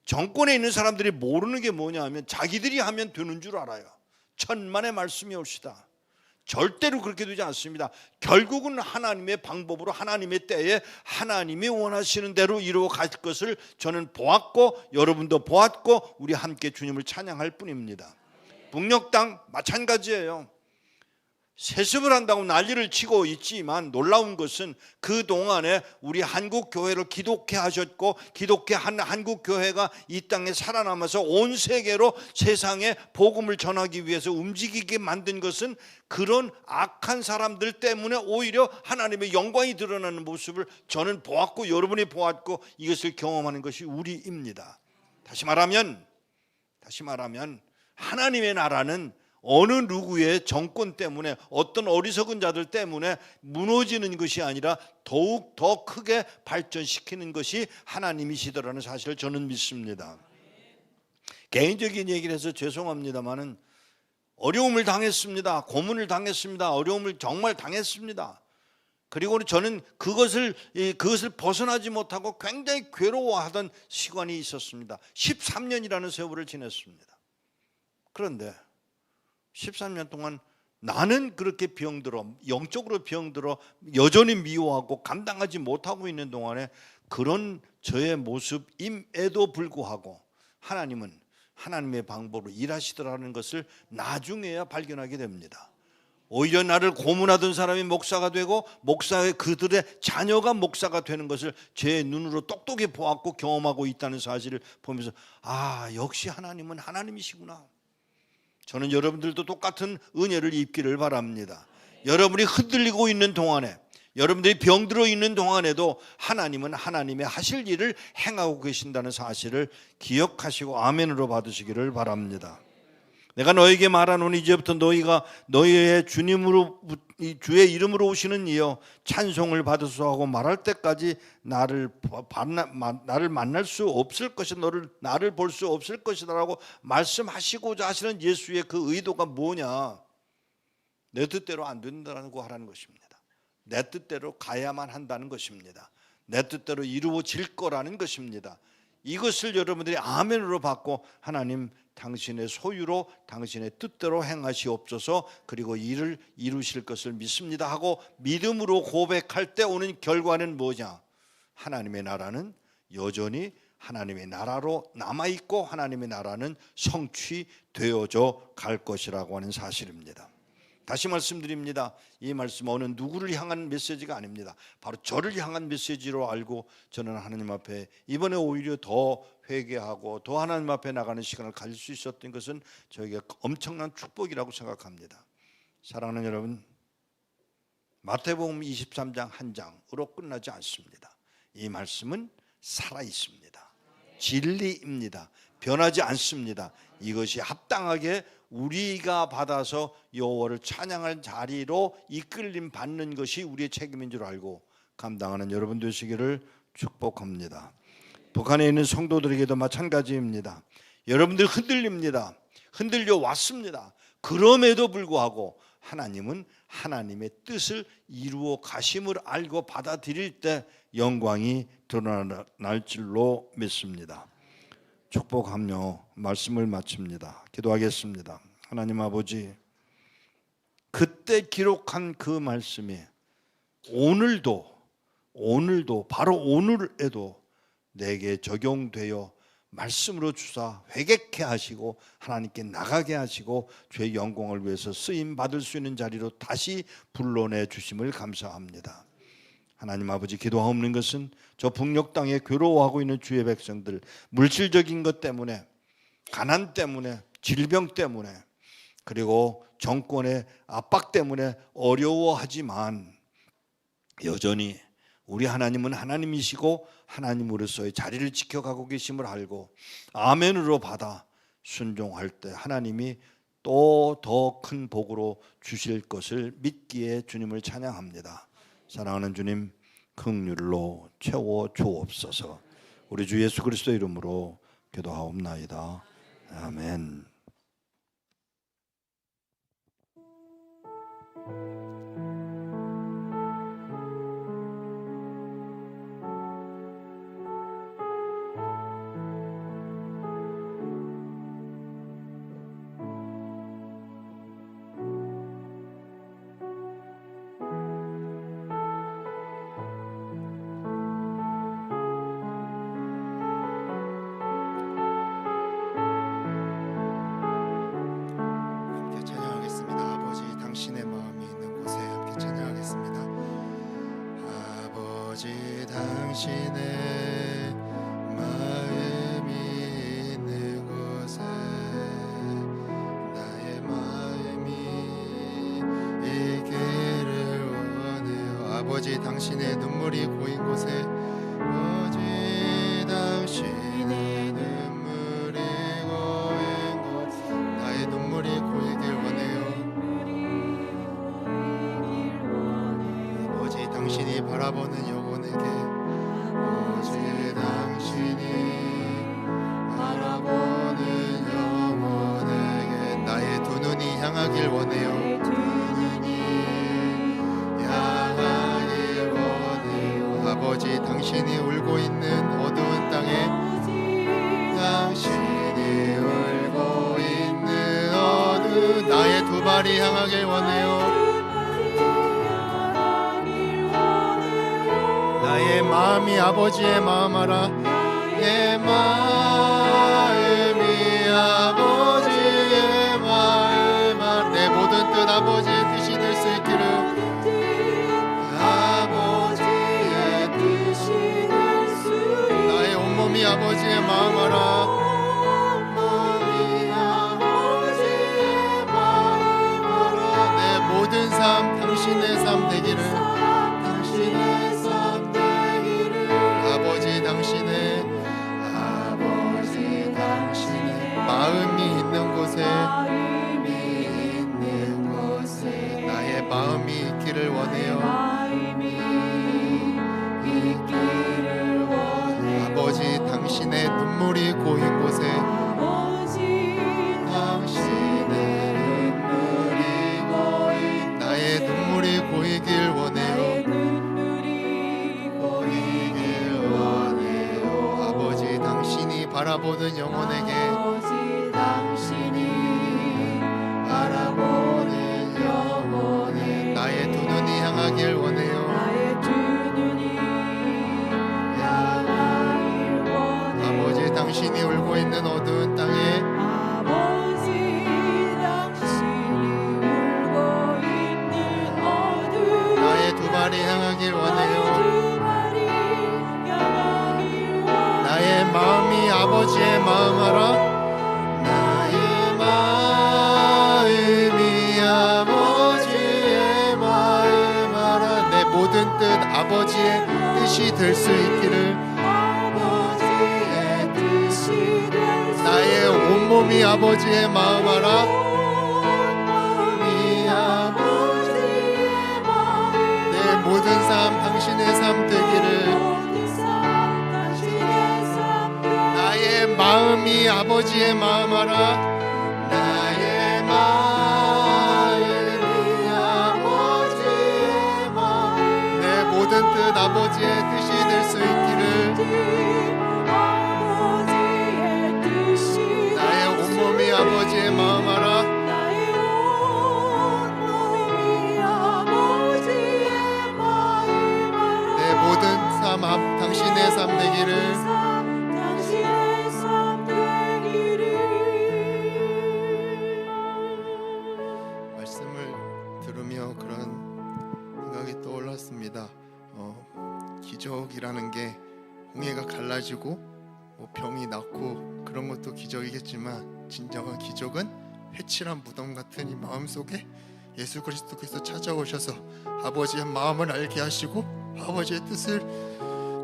정권에 있는 사람들이 모르는 게 뭐냐 하면 자기들이 하면 되는 줄 알아요. 천만의 말씀이 옵시다. 절대로 그렇게 되지 않습니다. 결국은 하나님의 방법으로 하나님의 때에 하나님이 원하시는 대로 이루어 갈 것을 저는 보았고 여러분도 보았고 우리 함께 주님을 찬양할 뿐입니다. 북녘 마찬가지예요. 세습을 한다고 난리를 치고 있지만 놀라운 것은 그동안에 우리 한국교회를 기독해 하셨고 기독해 한 한국교회가 이 땅에 살아남아서 온 세계로 세상에 복음을 전하기 위해서 움직이게 만든 것은 그런 악한 사람들 때문에 오히려 하나님의 영광이 드러나는 모습을 저는 보았고 여러분이 보았고 이것을 경험하는 것이 우리입니다. 다시 말하면 하나님의 나라는 어느 누구의 정권 때문에 어떤 어리석은 자들 때문에 무너지는 것이 아니라 더욱 더 크게 발전시키는 것이 하나님이시더라는 사실을 저는 믿습니다. 개인적인 얘기를 해서 죄송합니다마는 어려움을 당했습니다. 고문을 당했습니다. 어려움을 정말 당했습니다. 그리고 저는 그것을 벗어나지 못하고 굉장히 괴로워하던 시간이 있었습니다. 13년이라는 세월을 지냈습니다. 그런데 13년 동안 나는 그렇게 병들어 영적으로 병들어 여전히 미워하고 감당하지 못하고 있는 동안에 그런 저의 모습임에도 불구하고 하나님은 하나님의 방법으로 일하시더라는 것을 나중에야 발견하게 됩니다. 오히려 나를 고문하던 사람이 목사가 되고 목사의 그들의 자녀가 목사가 되는 것을 제 눈으로 똑똑히 보았고 경험하고 있다는 사실을 보면서 역시 하나님은 하나님이시구나. 저는 여러분들도 똑같은 은혜를 입기를 바랍니다. 여러분이 흔들리고 있는 동안에 여러분들이 병들어 있는 동안에도 하나님은 하나님의 하실 일을 행하고 계신다는 사실을 기억하시고 아멘으로 받으시기를 바랍니다. 내가 너에게 말하노니 이제부터 너희가 너희의 주님으로 주의 이름으로 오시는 이여 찬송을 받으소서 하고 말할 때까지 나를 만날 수 없을 것이 나를 볼 수 없을 것이다라고 말씀하시고자 하시는 예수의 그 의도가 뭐냐? 내 뜻대로 안 된다고 하라는 것입니다. 내 뜻대로 가야만 한다는 것입니다. 내 뜻대로 이루어질 거라는 것입니다. 이것을 여러분들이 아멘으로 받고 하나님 당신의 소유로 당신의 뜻대로 행하시옵소서 그리고 일을 이루실 것을 믿습니다 하고 믿음으로 고백할 때 오는 결과는 뭐냐? 하나님의 나라는 여전히 하나님의 나라로 남아있고 하나님의 나라는 성취되어져 갈 것이라고 하는 사실입니다. 다시 말씀드립니다. 이 말씀 어느 누구를 향한 메시지가 아닙니다. 바로 저를 향한 메시지로 알고 저는 하나님 앞에 이번에 오히려 더 회개하고 더 하나님 앞에 나가는 시간을 가질 수 있었던 것은 저에게 엄청난 축복이라고 생각합니다. 사랑하는 여러분, 마태복음 23장 한 장으로 끝나지 않습니다. 이 말씀은 살아있습니다. 진리입니다. 변하지 않습니다. 이것이 합당하게 우리가 받아서 여호와를 찬양할 자리로 이끌림 받는 것이 우리의 책임인 줄 알고 감당하는 여러분 되시기를 축복합니다. 북한에 있는 성도들에게도 마찬가지입니다. 여러분들 흔들립니다. 흔들려 왔습니다. 그럼에도 불구하고 하나님은 하나님의 뜻을 이루어 가심을 알고 받아들일 때 영광이 드러날 줄로 믿습니다. 축복하며 말씀을 마칩니다. 기도하겠습니다. 하나님 아버지, 그때 기록한 그 말씀이 오늘도 바로 오늘에도 내게 적용되어 말씀으로 주사 회개케 하시고 하나님께 나가게 하시고 주의 영광을 위해서 쓰임 받을 수 있는 자리로 다시 불러내 주심을 감사합니다. 하나님 아버지, 기도하옵는 것은 저 북녘 땅에 괴로워하고 있는 주의 백성들, 물질적인 것 때문에, 가난 때문에, 질병 때문에, 그리고 정권의 압박 때문에 어려워하지만 여전히 우리 하나님은 하나님이시고 하나님으로서의 자리를 지켜가고 계심을 알고 아멘으로 받아 순종할 때 하나님이 또 더 큰 복으로 주실 것을 믿기에 주님을 찬양합니다. 사랑하는 주님, 긍휼로 채워 주옵소서. 우리 주 예수 그리스도 이름으로 기도하옵나이다. 아멘.
당신의 마음이 있는 곳에 나의 마음이 있기를 원해요. 아버지 당신의 눈물이 고인 곳에 아버지 당신의 눈물이 고인 곳 나의 눈물이 고이길 원해요. 아버지 당신이 바라보는 영혼에게 아버지 당신이 바라보는 영혼에게 나의 두 눈이 향하길 원해요. 두 눈이 향하길 원해요. 아버지 당신이 울고 있는 어두운 땅에 당신이 울고 있는 어두운 나의 두 발이 향하길 원해요. 나의 마음이 아버지의 마음 알아. 내 마음이 아버지의 마음 알아. 내 모든 뜻 아버지의 뜻이 될 수 있기를. 아버지의 뜻이 될 수 있기를. 나의 온몸이 아버지의 마음 알아. 온몸이 아버지의 마음 알아. 내 모든 삶 당신의 삶 되기를. 당신의 삶 되기를. 아버지 당신의 마음이 있는 곳에 나의 마음이 있기를 원해요. 아버지 당신의 눈물이 고인 곳에 당신의 눈물이 고인 나의 눈물이 고이길 원해요. 고이길 원해요. 아버지 당신이 바라보는 영혼에게 바라보는 영혼에 나의 두 눈이 향하길 원해요. 아버지 당신이 울고 있는 어두운 땅에 나의 두 발이 향하길 원해요. 나의 마음이 아버지의 마음 알아. 모든 뜻 아버지의 뜻이 될 수 있기를. 아버지의 뜻이 될 수 나의 온몸이 아버지의 마음 알아. 온몸이 아버지의 마음 내 모든 삶 당신의 삶 되기를. 나의 마음이 아버지의 마음 알아. 나의 모든 뜻 아버지의 뜻이 될 수 있기를. 나의 온몸이 아버지의 마음 알아. 내 모든 삶 당신의 삶 되기를. 말씀을 들으며 그런 생각이 떠올랐습니다. 기적이라는 게 홍해가 갈라지고 뭐 병이 낫고 그런 것도 기적이겠지만 진정한 기적은 회칠한 무덤 같은 이 마음속에 예수 그리스도께서 찾아오셔서 아버지의 마음을 알게 하시고 아버지의 뜻을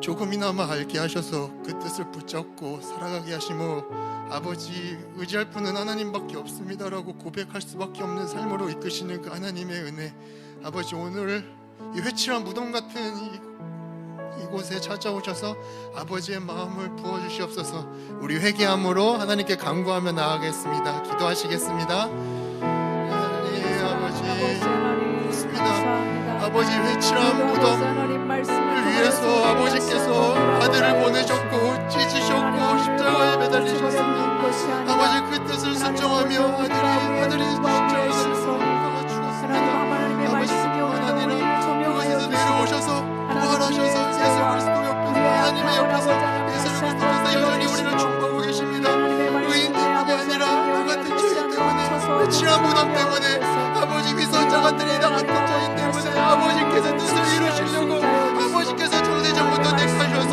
조금이나마 알게 하셔서 그 뜻을 붙잡고 살아가게 하시며 아버지 의지할 분은 하나님밖에 없습니다라고 고백할 수밖에 없는 삶으로 이끄시는 그 하나님의 은혜. 아버지 오늘 이 회칠한 무덤 같은 이곳에 찾아오셔서 아버지의 마음을 부어주시옵소서. 우리 회개함으로 하나님께 간구하며 나아가겠습니다. 기도하시겠습니다. 하나님 아버지 좋습니다. 아버지 회칠한 무덤을 위해서 아버지께서 아들을 보내셨고 찢으셨고 십자가에 매달리셨습니다. 아버지 그 뜻을 순종하며 아들이 십자가에 죽었습니다. 아버지 뿐만 아니라 그곳에서 내려오셔서 부활하셔서 예수 그리스도 옆에서 하나님의 옆에서 예수 그리스도께서 여전히 우리를 충고하고 계십니다. 의인 때문이 아니라 그 같은 죄인 때문에 회칠한 무덤 때문에 아버지 위선자 같은 나 같은 죄인 때문에 아버지께서 뜻을 이루시려고 아버지께서 창세전부터 택하셔서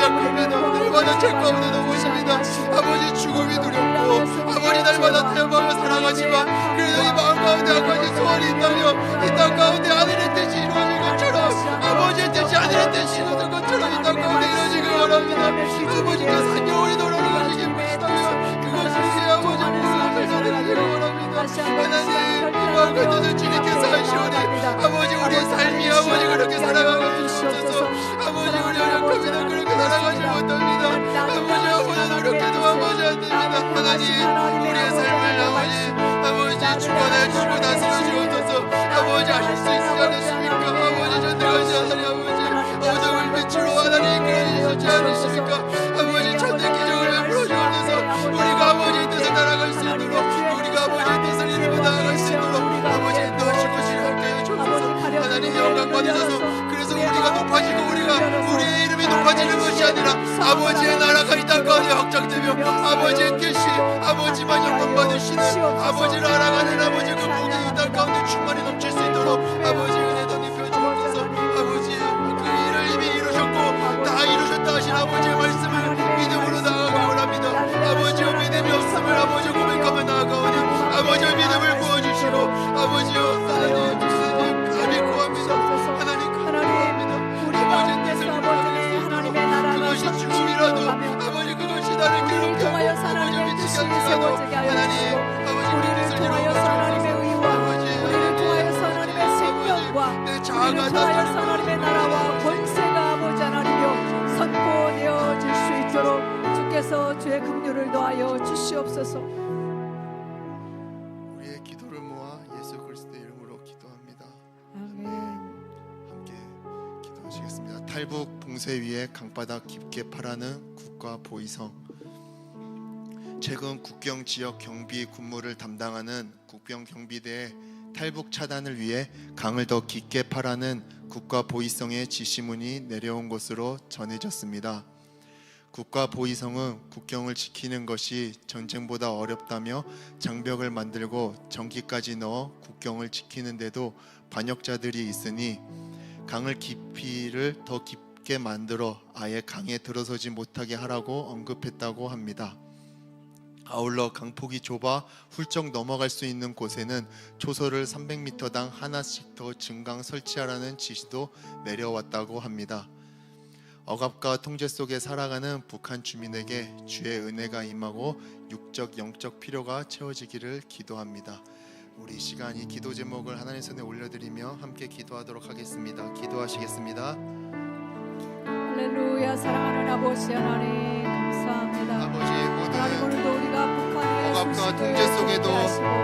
약합니다. 날마다 죄 가운데 넘어집니다. 아버지 죽음이 두렵고 아버지 날마다 태어나며 살아가지만 그래도 이 마음 가운데 한 가지 소원이 있다면 이 땅 가운데 하늘의 뜻이 이루어질 것처럼 아버지의 뜻이 하늘의 뜻이 이루어질 것처럼 이 땅 가운데 이루어지길 원합니다. 아버지께서 한 영혼이 돌아가시길 원하시다면 그것이 우리 아버지 모습을 살아내기를 원합니다. 하나님 이 마음과 뜻을 주님께서 하시오니 아버지 우리의 삶이 아버지 그렇게 살아가고 주옵소서. 아버지 우리 어렵습니다. 그렇게 살아가지 못합니다. 아버지 아버지 노력해도 아버지 안 됩니다. 하나님 우리의 삶을 아버지 주관해 주시고 다스려 주옵소서. 아버지 하실 수 있지 않으십니까? 아버지 전능하신 하나님 아버지 어둠을 빛으로 하나님 이끌어주시지 않으십니까? 아버지 천대 기적을 베풀어 주옵소서. 우리가 아버지의 뜻을 따라갈 수 있도록 우리가 아버지의 뜻을 이루며 나아갈 수 있도록 아버지 인도하시고 지혜롭게 해주옵소서. 하나님 영광 받으셔서 그래서 우리가 높아지고 우리의 이름이 높아지는 것이 아니라 아버지의 나라가 이 땅 가운데 확장되며 아버지의 뜻이 아버지만 영광 받으시는 아버지를 알아가는 아버지 그 복이 이 땅 가운데 충만히 넘칠 수 있도록 아버지 은혜도 입혀 주옵소서. 아버지 그 일을 이미 이루셨고 다 이루셨다 하신 아버지의 말씀을 믿음으로 나아가기 원합니다. 아버지의 믿음이 없음을 아버지 고백하며 나아가오니 아버지의 믿음을 부어주시고 아버지여 하나님 감히 구합니다. 하나님 구합니다. 아버지의 뜻을 이루어가겠습니다. 그것이 죽음이라도 아버지 그것이 나를 괴롭게 하고 아버지 미치게 하더라도 하나님 아버지 그 뜻을 이루어가겠습니다.
우리를 통하여서 하나님의 생명과
내 자아가
우리를 통하여서 하나님의 나라와 권세가 아버지 하나님이여 선포되어질 수 있도록 주께서 주의 긍휼을 더하여 주시옵소서.
우리의 기도를 모아 예수 그리스도의 이름으로 기도합니다.
아멘.
함께 기도하시겠습니다. 탈북 봉쇄 위에 강바닥 깊게 파라는 국가 보위성. 최근 국경 지역 경비 군무를 담당하는 국병 경비대의 탈북 차단을 위해 강을 더 깊게 파라는 국가 보위성의 지시문이 내려온 것으로 전해졌습니다. 국가 보위성은 국경을 지키는 것이 전쟁보다 어렵다며 장벽을 만들고 전기까지 넣어 국경을 지키는데도 반역자들이 있으니 강을 깊이를 더 깊게 만들어 아예 강에 들어서지 못하게 하라고 언급했다고 합니다. 아울러 강폭이 좁아 훌쩍 넘어갈 수 있는 곳에는 초소를 300m당 하나씩 더 증강 설치하라는 지시도 내려왔다고 합니다. 억압과 통제 속에 살아가는 북한 주민에게 주의 은혜가 임하고 육적 영적 필요가 채워지기를 기도합니다. 우리 시간 이 기도 제목을 하나님 손에 올려드리며 함께 기도하도록 하겠습니다. 기도하시겠습니다.
할렐루야. 사랑하는 아버지 하나님 감사합니다.
아버지
하나님
모든
오늘도 우리가 북한의
억압과 통제 속에도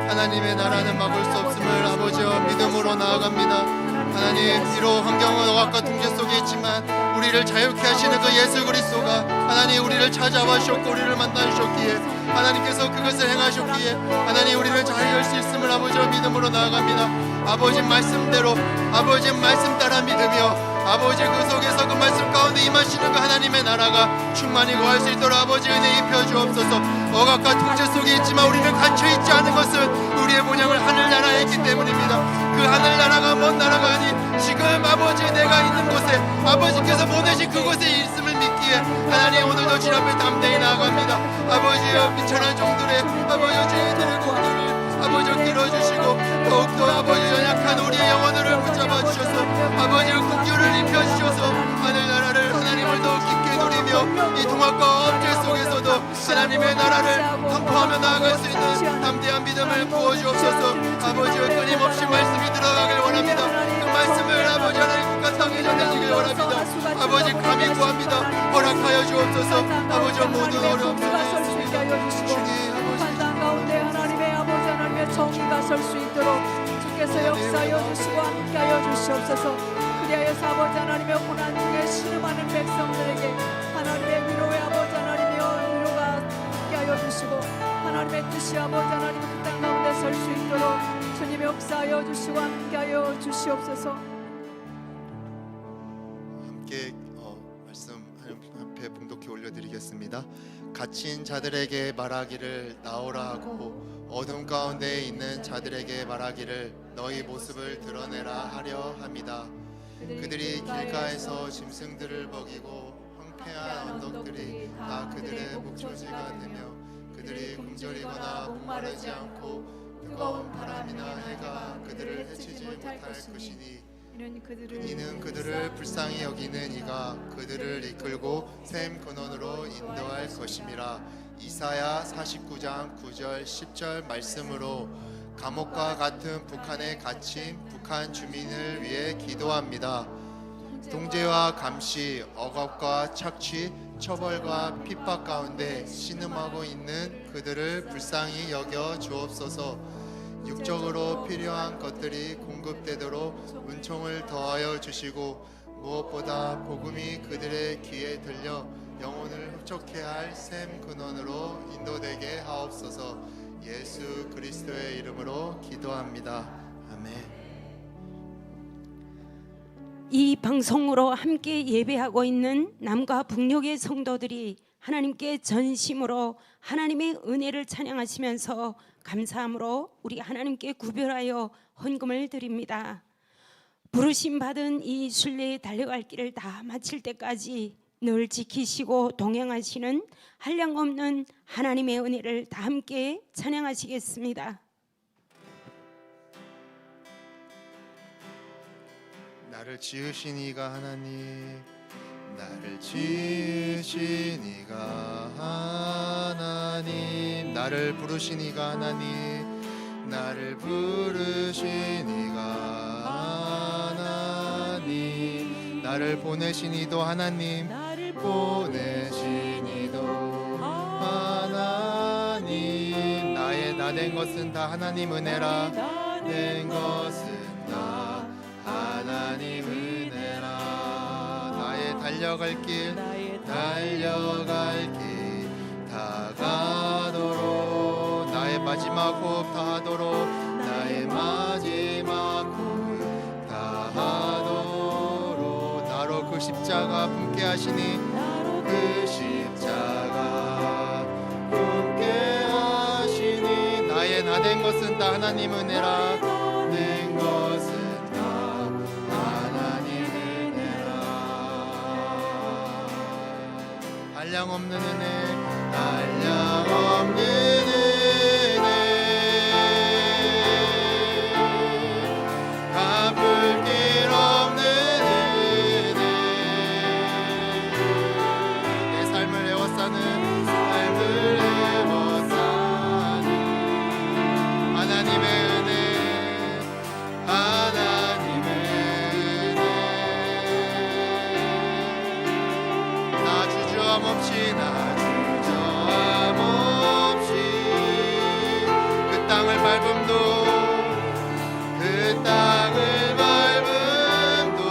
하나님의 나라는 막을 수 없음을 아버지와 믿음으로 나아갑니다. 하나님 비록 환경은 억압과 통제 속에 있지만 우리를 자유케 하시는 그 예수 그리스도가 하나님 우리를 찾아와 주셨고 우리를 만나주셨기에 하나님께서 그것을 행하셨기에 하나님 우리를 자유할 수 있음을 아버지와 믿음으로 나아갑니다. 아버지 말씀대로 아버지 말씀 따라 믿으며 아버지 그 속에서 그 말씀 가운데 임하시는 그 하나님의 나라가 충만히 거할 수 있도록 아버지 은혜 입혀 주옵소서. 억압과 통제 속에 있지만 우리는 갇혀있지 않은 것은 우리의 본향을 하늘나라에 있기 때문입니다. 그 하늘나라가 먼 나라가 아닌 지금 아버지 내가 있는 곳에 아버지께서 보내신 그곳에 있음을 믿기에 하나님 오늘도 주 앞에 담대히 나아갑니다. 아버지여 비천한 종들의 아버지여 저희들의 공들을 아버지여 들어주시고 더욱더 아버지 연약한 우리의 영혼을 붙잡아 주셔서 아버지의 긍휼을 입혀 주셔서 하늘나라를 하나님을 더욱 깊게 누리며 이 통합과 업체 속에서도 하나님의 나라를 선포하며 나아갈 수 있는 담대한 믿음을 부어주옵소서. 아버지여 끊임없이 말씀이 들어가길 원합니다. 그 말씀을 아버지 하나님 국가 땅에 전해지길 원합니다. 아버지 감히 구합니다. 허락하여 주옵소서. 아버지여 모든 어려움 속에 주님
판단 가운데 하나님의 아버지 하나님의 정의가 설 수 있도록 주께서 역사하여 주시고 함께하여 주시옵소서. 그리하여서 아버지 하나님의 고난 중에 신음하는 백성들에게 하나님의 위로의 아버지 하나님이여 위로가 함께하여 주시고 하나님의 뜻이 아버지 하나님 그 땅 가운데 설 수 있도록 주님의 역사하여 주시고 함께하여 주시옵소서.
함께 말씀 앞에 봉독해 올려드리겠습니다. 갇힌 자들에게 말하기를 나오라 하고 어둠 가운데 있는 자들에게 말하기를 너희 모습을 드러내라 하려 함이다. 그들이 길가에서 짐승들을 먹이고 황폐한 언덕들이 다 그들의 목초지가 되며 그들이 굶주리거나 목마르지 않고 뜨거운 바람이나 해가 그들을 해치지 못할 것이니 이는 그들을 불쌍히 여기는 이가 그들을 이끌고 샘 근원으로 인도할 것임이라. 이사야 49장 9절 10절 말씀으로 감옥과 같은 북한에 갇힌 북한 주민을 위해 기도합니다. 통제와 감시, 억압과 착취, 처벌과 핍박 가운데 신음하고 있는 그들을 불쌍히 여겨 주옵소서. 육적으로 필요한 것들이 공급되도록 은총을 더하여 주시고 무엇보다 복음이 그들의 귀에 들려 영혼을 흡족해 할 샘 근원으로 인도되게 하옵소서. 예수 그리스도의 이름으로 기도합니다. 아멘.
이 방송으로 함께 예배하고 있는 남과 북녘의 성도들이 하나님께 전심으로 하나님의 은혜를 찬양하시면서 감사함으로 우리 하나님께 구별하여 헌금을 드립니다. 부르심 받은 이 순례에 달려갈 길을 다 마칠 때까지 늘 지키시고 동행하시는 한량없는 하나님의 은혜를 다 함께 찬양하시겠습니다.
나를 지으신 이가 하나님, 나를 지으신 이가 하나님, 나를 부르신 이가 하나님, 나를 부르신 이가 하나님, 나를 보내신 이도 하나님, 보내신 이도 하나님. 나의 나 된 것은 다 하나님 은혜라, 된 것은 다 하나님 은혜라. 나의 달려갈 길 다가도록, 나의 마지막 호흡 다하도록, 나의 마지막 호흡 다하도록. 나로 그 십자가 품게 하시니, 그 십자가 품게 하시니. 나의 나 된 것은 다 하나님 은혜라, 된 것은 다 하나님 은혜라. 한량없는 은혜, 한량없는 은혜, 갚을 길 없는 은혜. 내 삶을 에워싸는, 삶을 에워싸는 하나님의 은혜, 하나님의 은혜. 나 주저함 없이, 나 주저함 없이 그 땅을 밟음도, 그 땅을 밟음도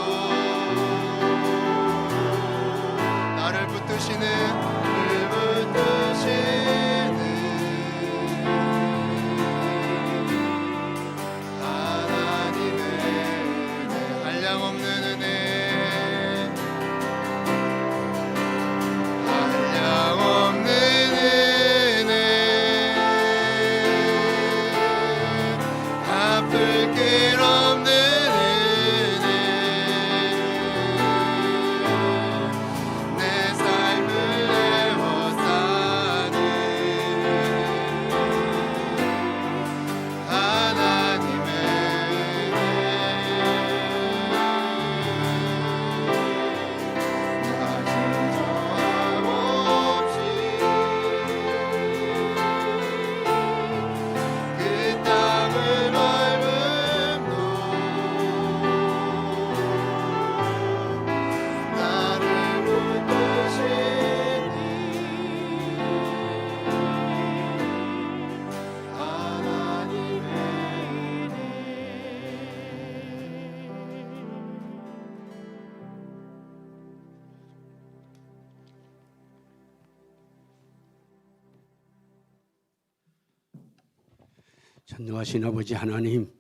나를 붙드시는, 하나님의 은혜, 한량없는 은혜, 한량없는 은혜, 갚을 길 없는 은혜. 내 삶을 에워싸는 하나님의 은혜. 나 주저함 없이 그 땅을 밟음도 나를 붙드시니, 하나님의 은혜.
전능하신 아버지 하나님,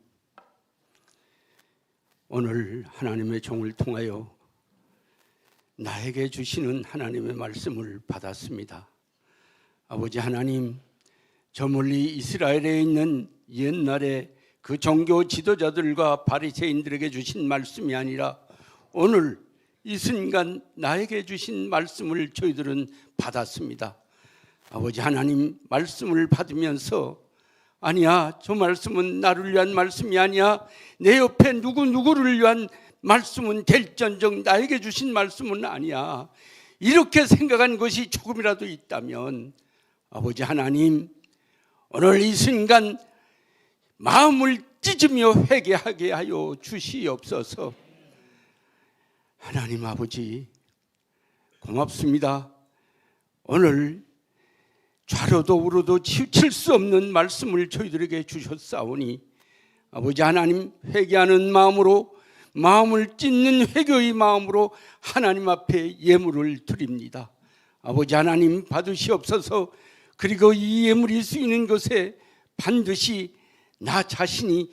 오늘 하나님의 종을 통하여 나에게 주시는 하나님의 말씀을 받았습니다. 아버지 하나님, 저 멀리 이스라엘에 있는 옛날에 그 종교 지도자들과 바리새인들에게 주신 말씀이 아니라 오늘 이 순간 나에게 주신 말씀을 저희들은 받았습니다. 아버지 하나님, 말씀을 받으면서 아니야, 저 말씀은 나를 위한 말씀이 아니야, 내 옆에 누구를 위한 말씀은 될전정 나에게 주신 말씀은 아니야, 이렇게 생각한 것이 조금이라도 있다면 아버지 하나님, 오늘 이 순간 마음을 찢으며 회개하게 하여 주시옵소서. 하나님 아버지, 고맙습니다. 오늘 좌로도 우로도 치우칠 수 없는 말씀을 저희들에게 주셨사오니 아버지 하나님, 회개하는 마음으로, 마음을 찢는 회개의 마음으로 하나님 앞에 예물을 드립니다. 아버지 하나님, 받으시옵소서. 그리고 이 예물이 쓰이는 것에 반드시 나 자신이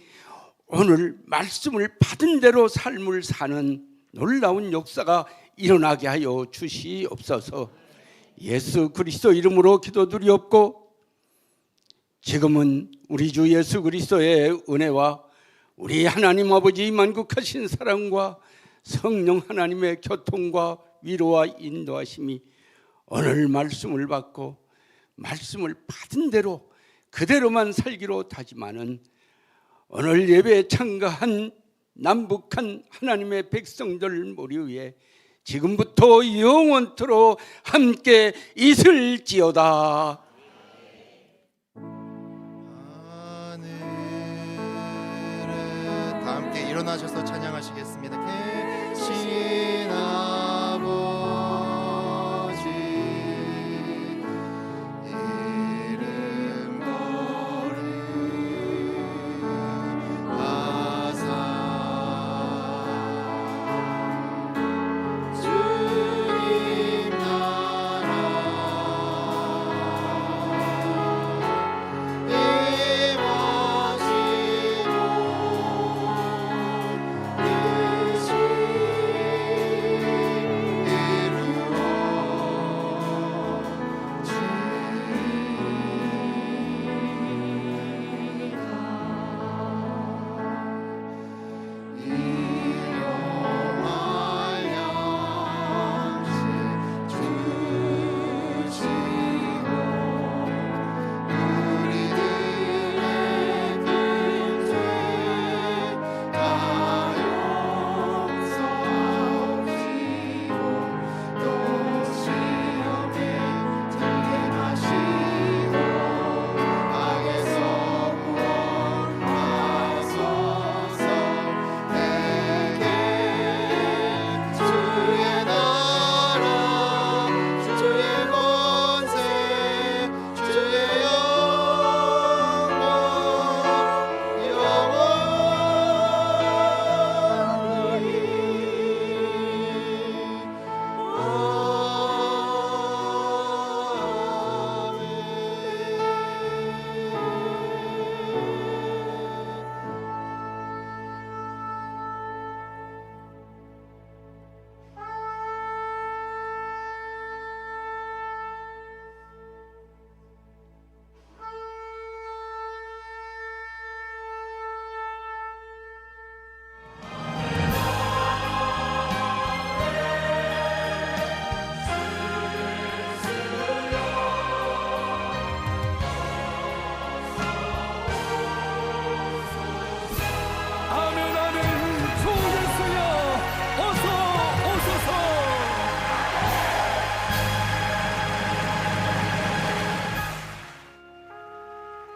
오늘 말씀을 받은 대로 삶을 사는 놀라운 역사가 일어나게 하여 주시옵소서. 예수 그리스도 이름으로 기도드리옵고, 지금은 우리 주 예수 그리스도의 은혜와 우리 하나님 아버지 만국하신 사랑과 성령 하나님의 교통과 위로와 인도하심이 오늘 말씀을 받고 말씀을 받은 대로 그대로만 살기로 다짐하는 오늘 예배에 참가한 남북한 하나님의 백성들 머리 위에 지금부터 영원토록 함께 있을지어다.
하늘에 다 함께 일어나셔서 찬양하시겠습니다. 계신 아버지 이름 거룩하사 주님 나라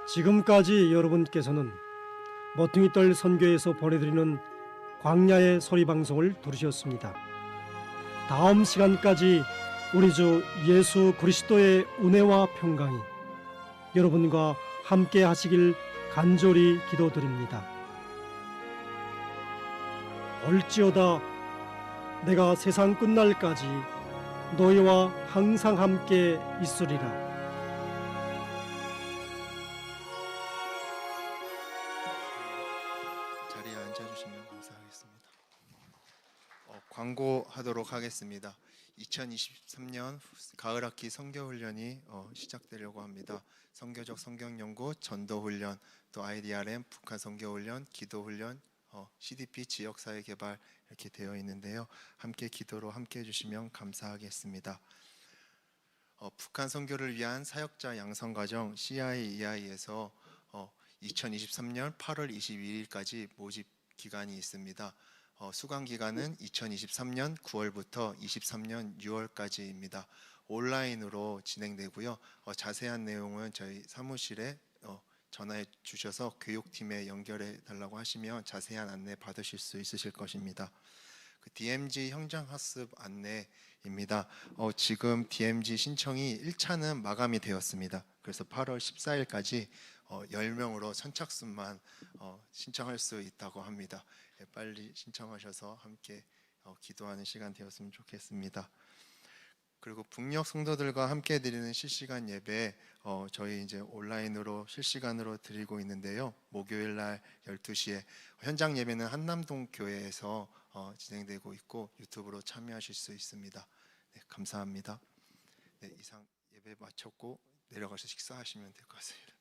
지금까지 여러분께서는 모퉁이떨 선교에서 보내드리는 광야의 소리 방송을 들으셨습니다. 다음 시간까지 우리 주 예수 그리스도의 은혜와 평강이 여러분과 함께 하시길 간절히 기도드립니다. 올지어다 내가 세상 끝날까지 너희와 항상 함께 있으리라.
자리에 앉아주시면 감사하겠습니다. 광고하도록 하겠습니다. 2023년 가을학기 선교훈련이 시작되려고 합니다. 선교적 성경연구, 전도훈련, 또 IDRM, 북한 선교훈련, 기도훈련,
CDP 지역사회 개발 이렇게 되어 있는데요. 함께 기도로 함께 해주시면 감사하겠습니다. 북한 선교를 위한 사역자 양성과정 CIEI에서 2023년 8월 22일까지 모집 기간이 있습니다. 수강 기간은 2023년 9월부터 23년 6월까지입니다. 온라인으로 진행되고요. 자세한 내용은 저희 사무실에 전화해 주셔서 교육팀에 연결해 달라고 하시면 자세한 안내 받으실 수 있으실 것입니다. 그 DMZ 현장 학습 안내입니다. 지금 DMZ 신청이 1차는 마감이 되었습니다. 그래서 8월 14일까지 10명으로 선착순만 신청할 수 있다고 합니다. 빨리 신청하셔서 함께 기도하는 시간 되었으면 좋겠습니다. 그리고 북녘 성도들과 함께 드리는 실시간 예배 저희 이제 온라인으로 실시간으로 드리고 있는데요. 목요일 날 12시에 현장 예배는 한남동 교회에서 진행되고 있고 유튜브로 참여하실 수 있습니다. 네, 감사합니다. 네, 이상 예배 마쳤고 내려가서 식사하시면 될 것 같습니다.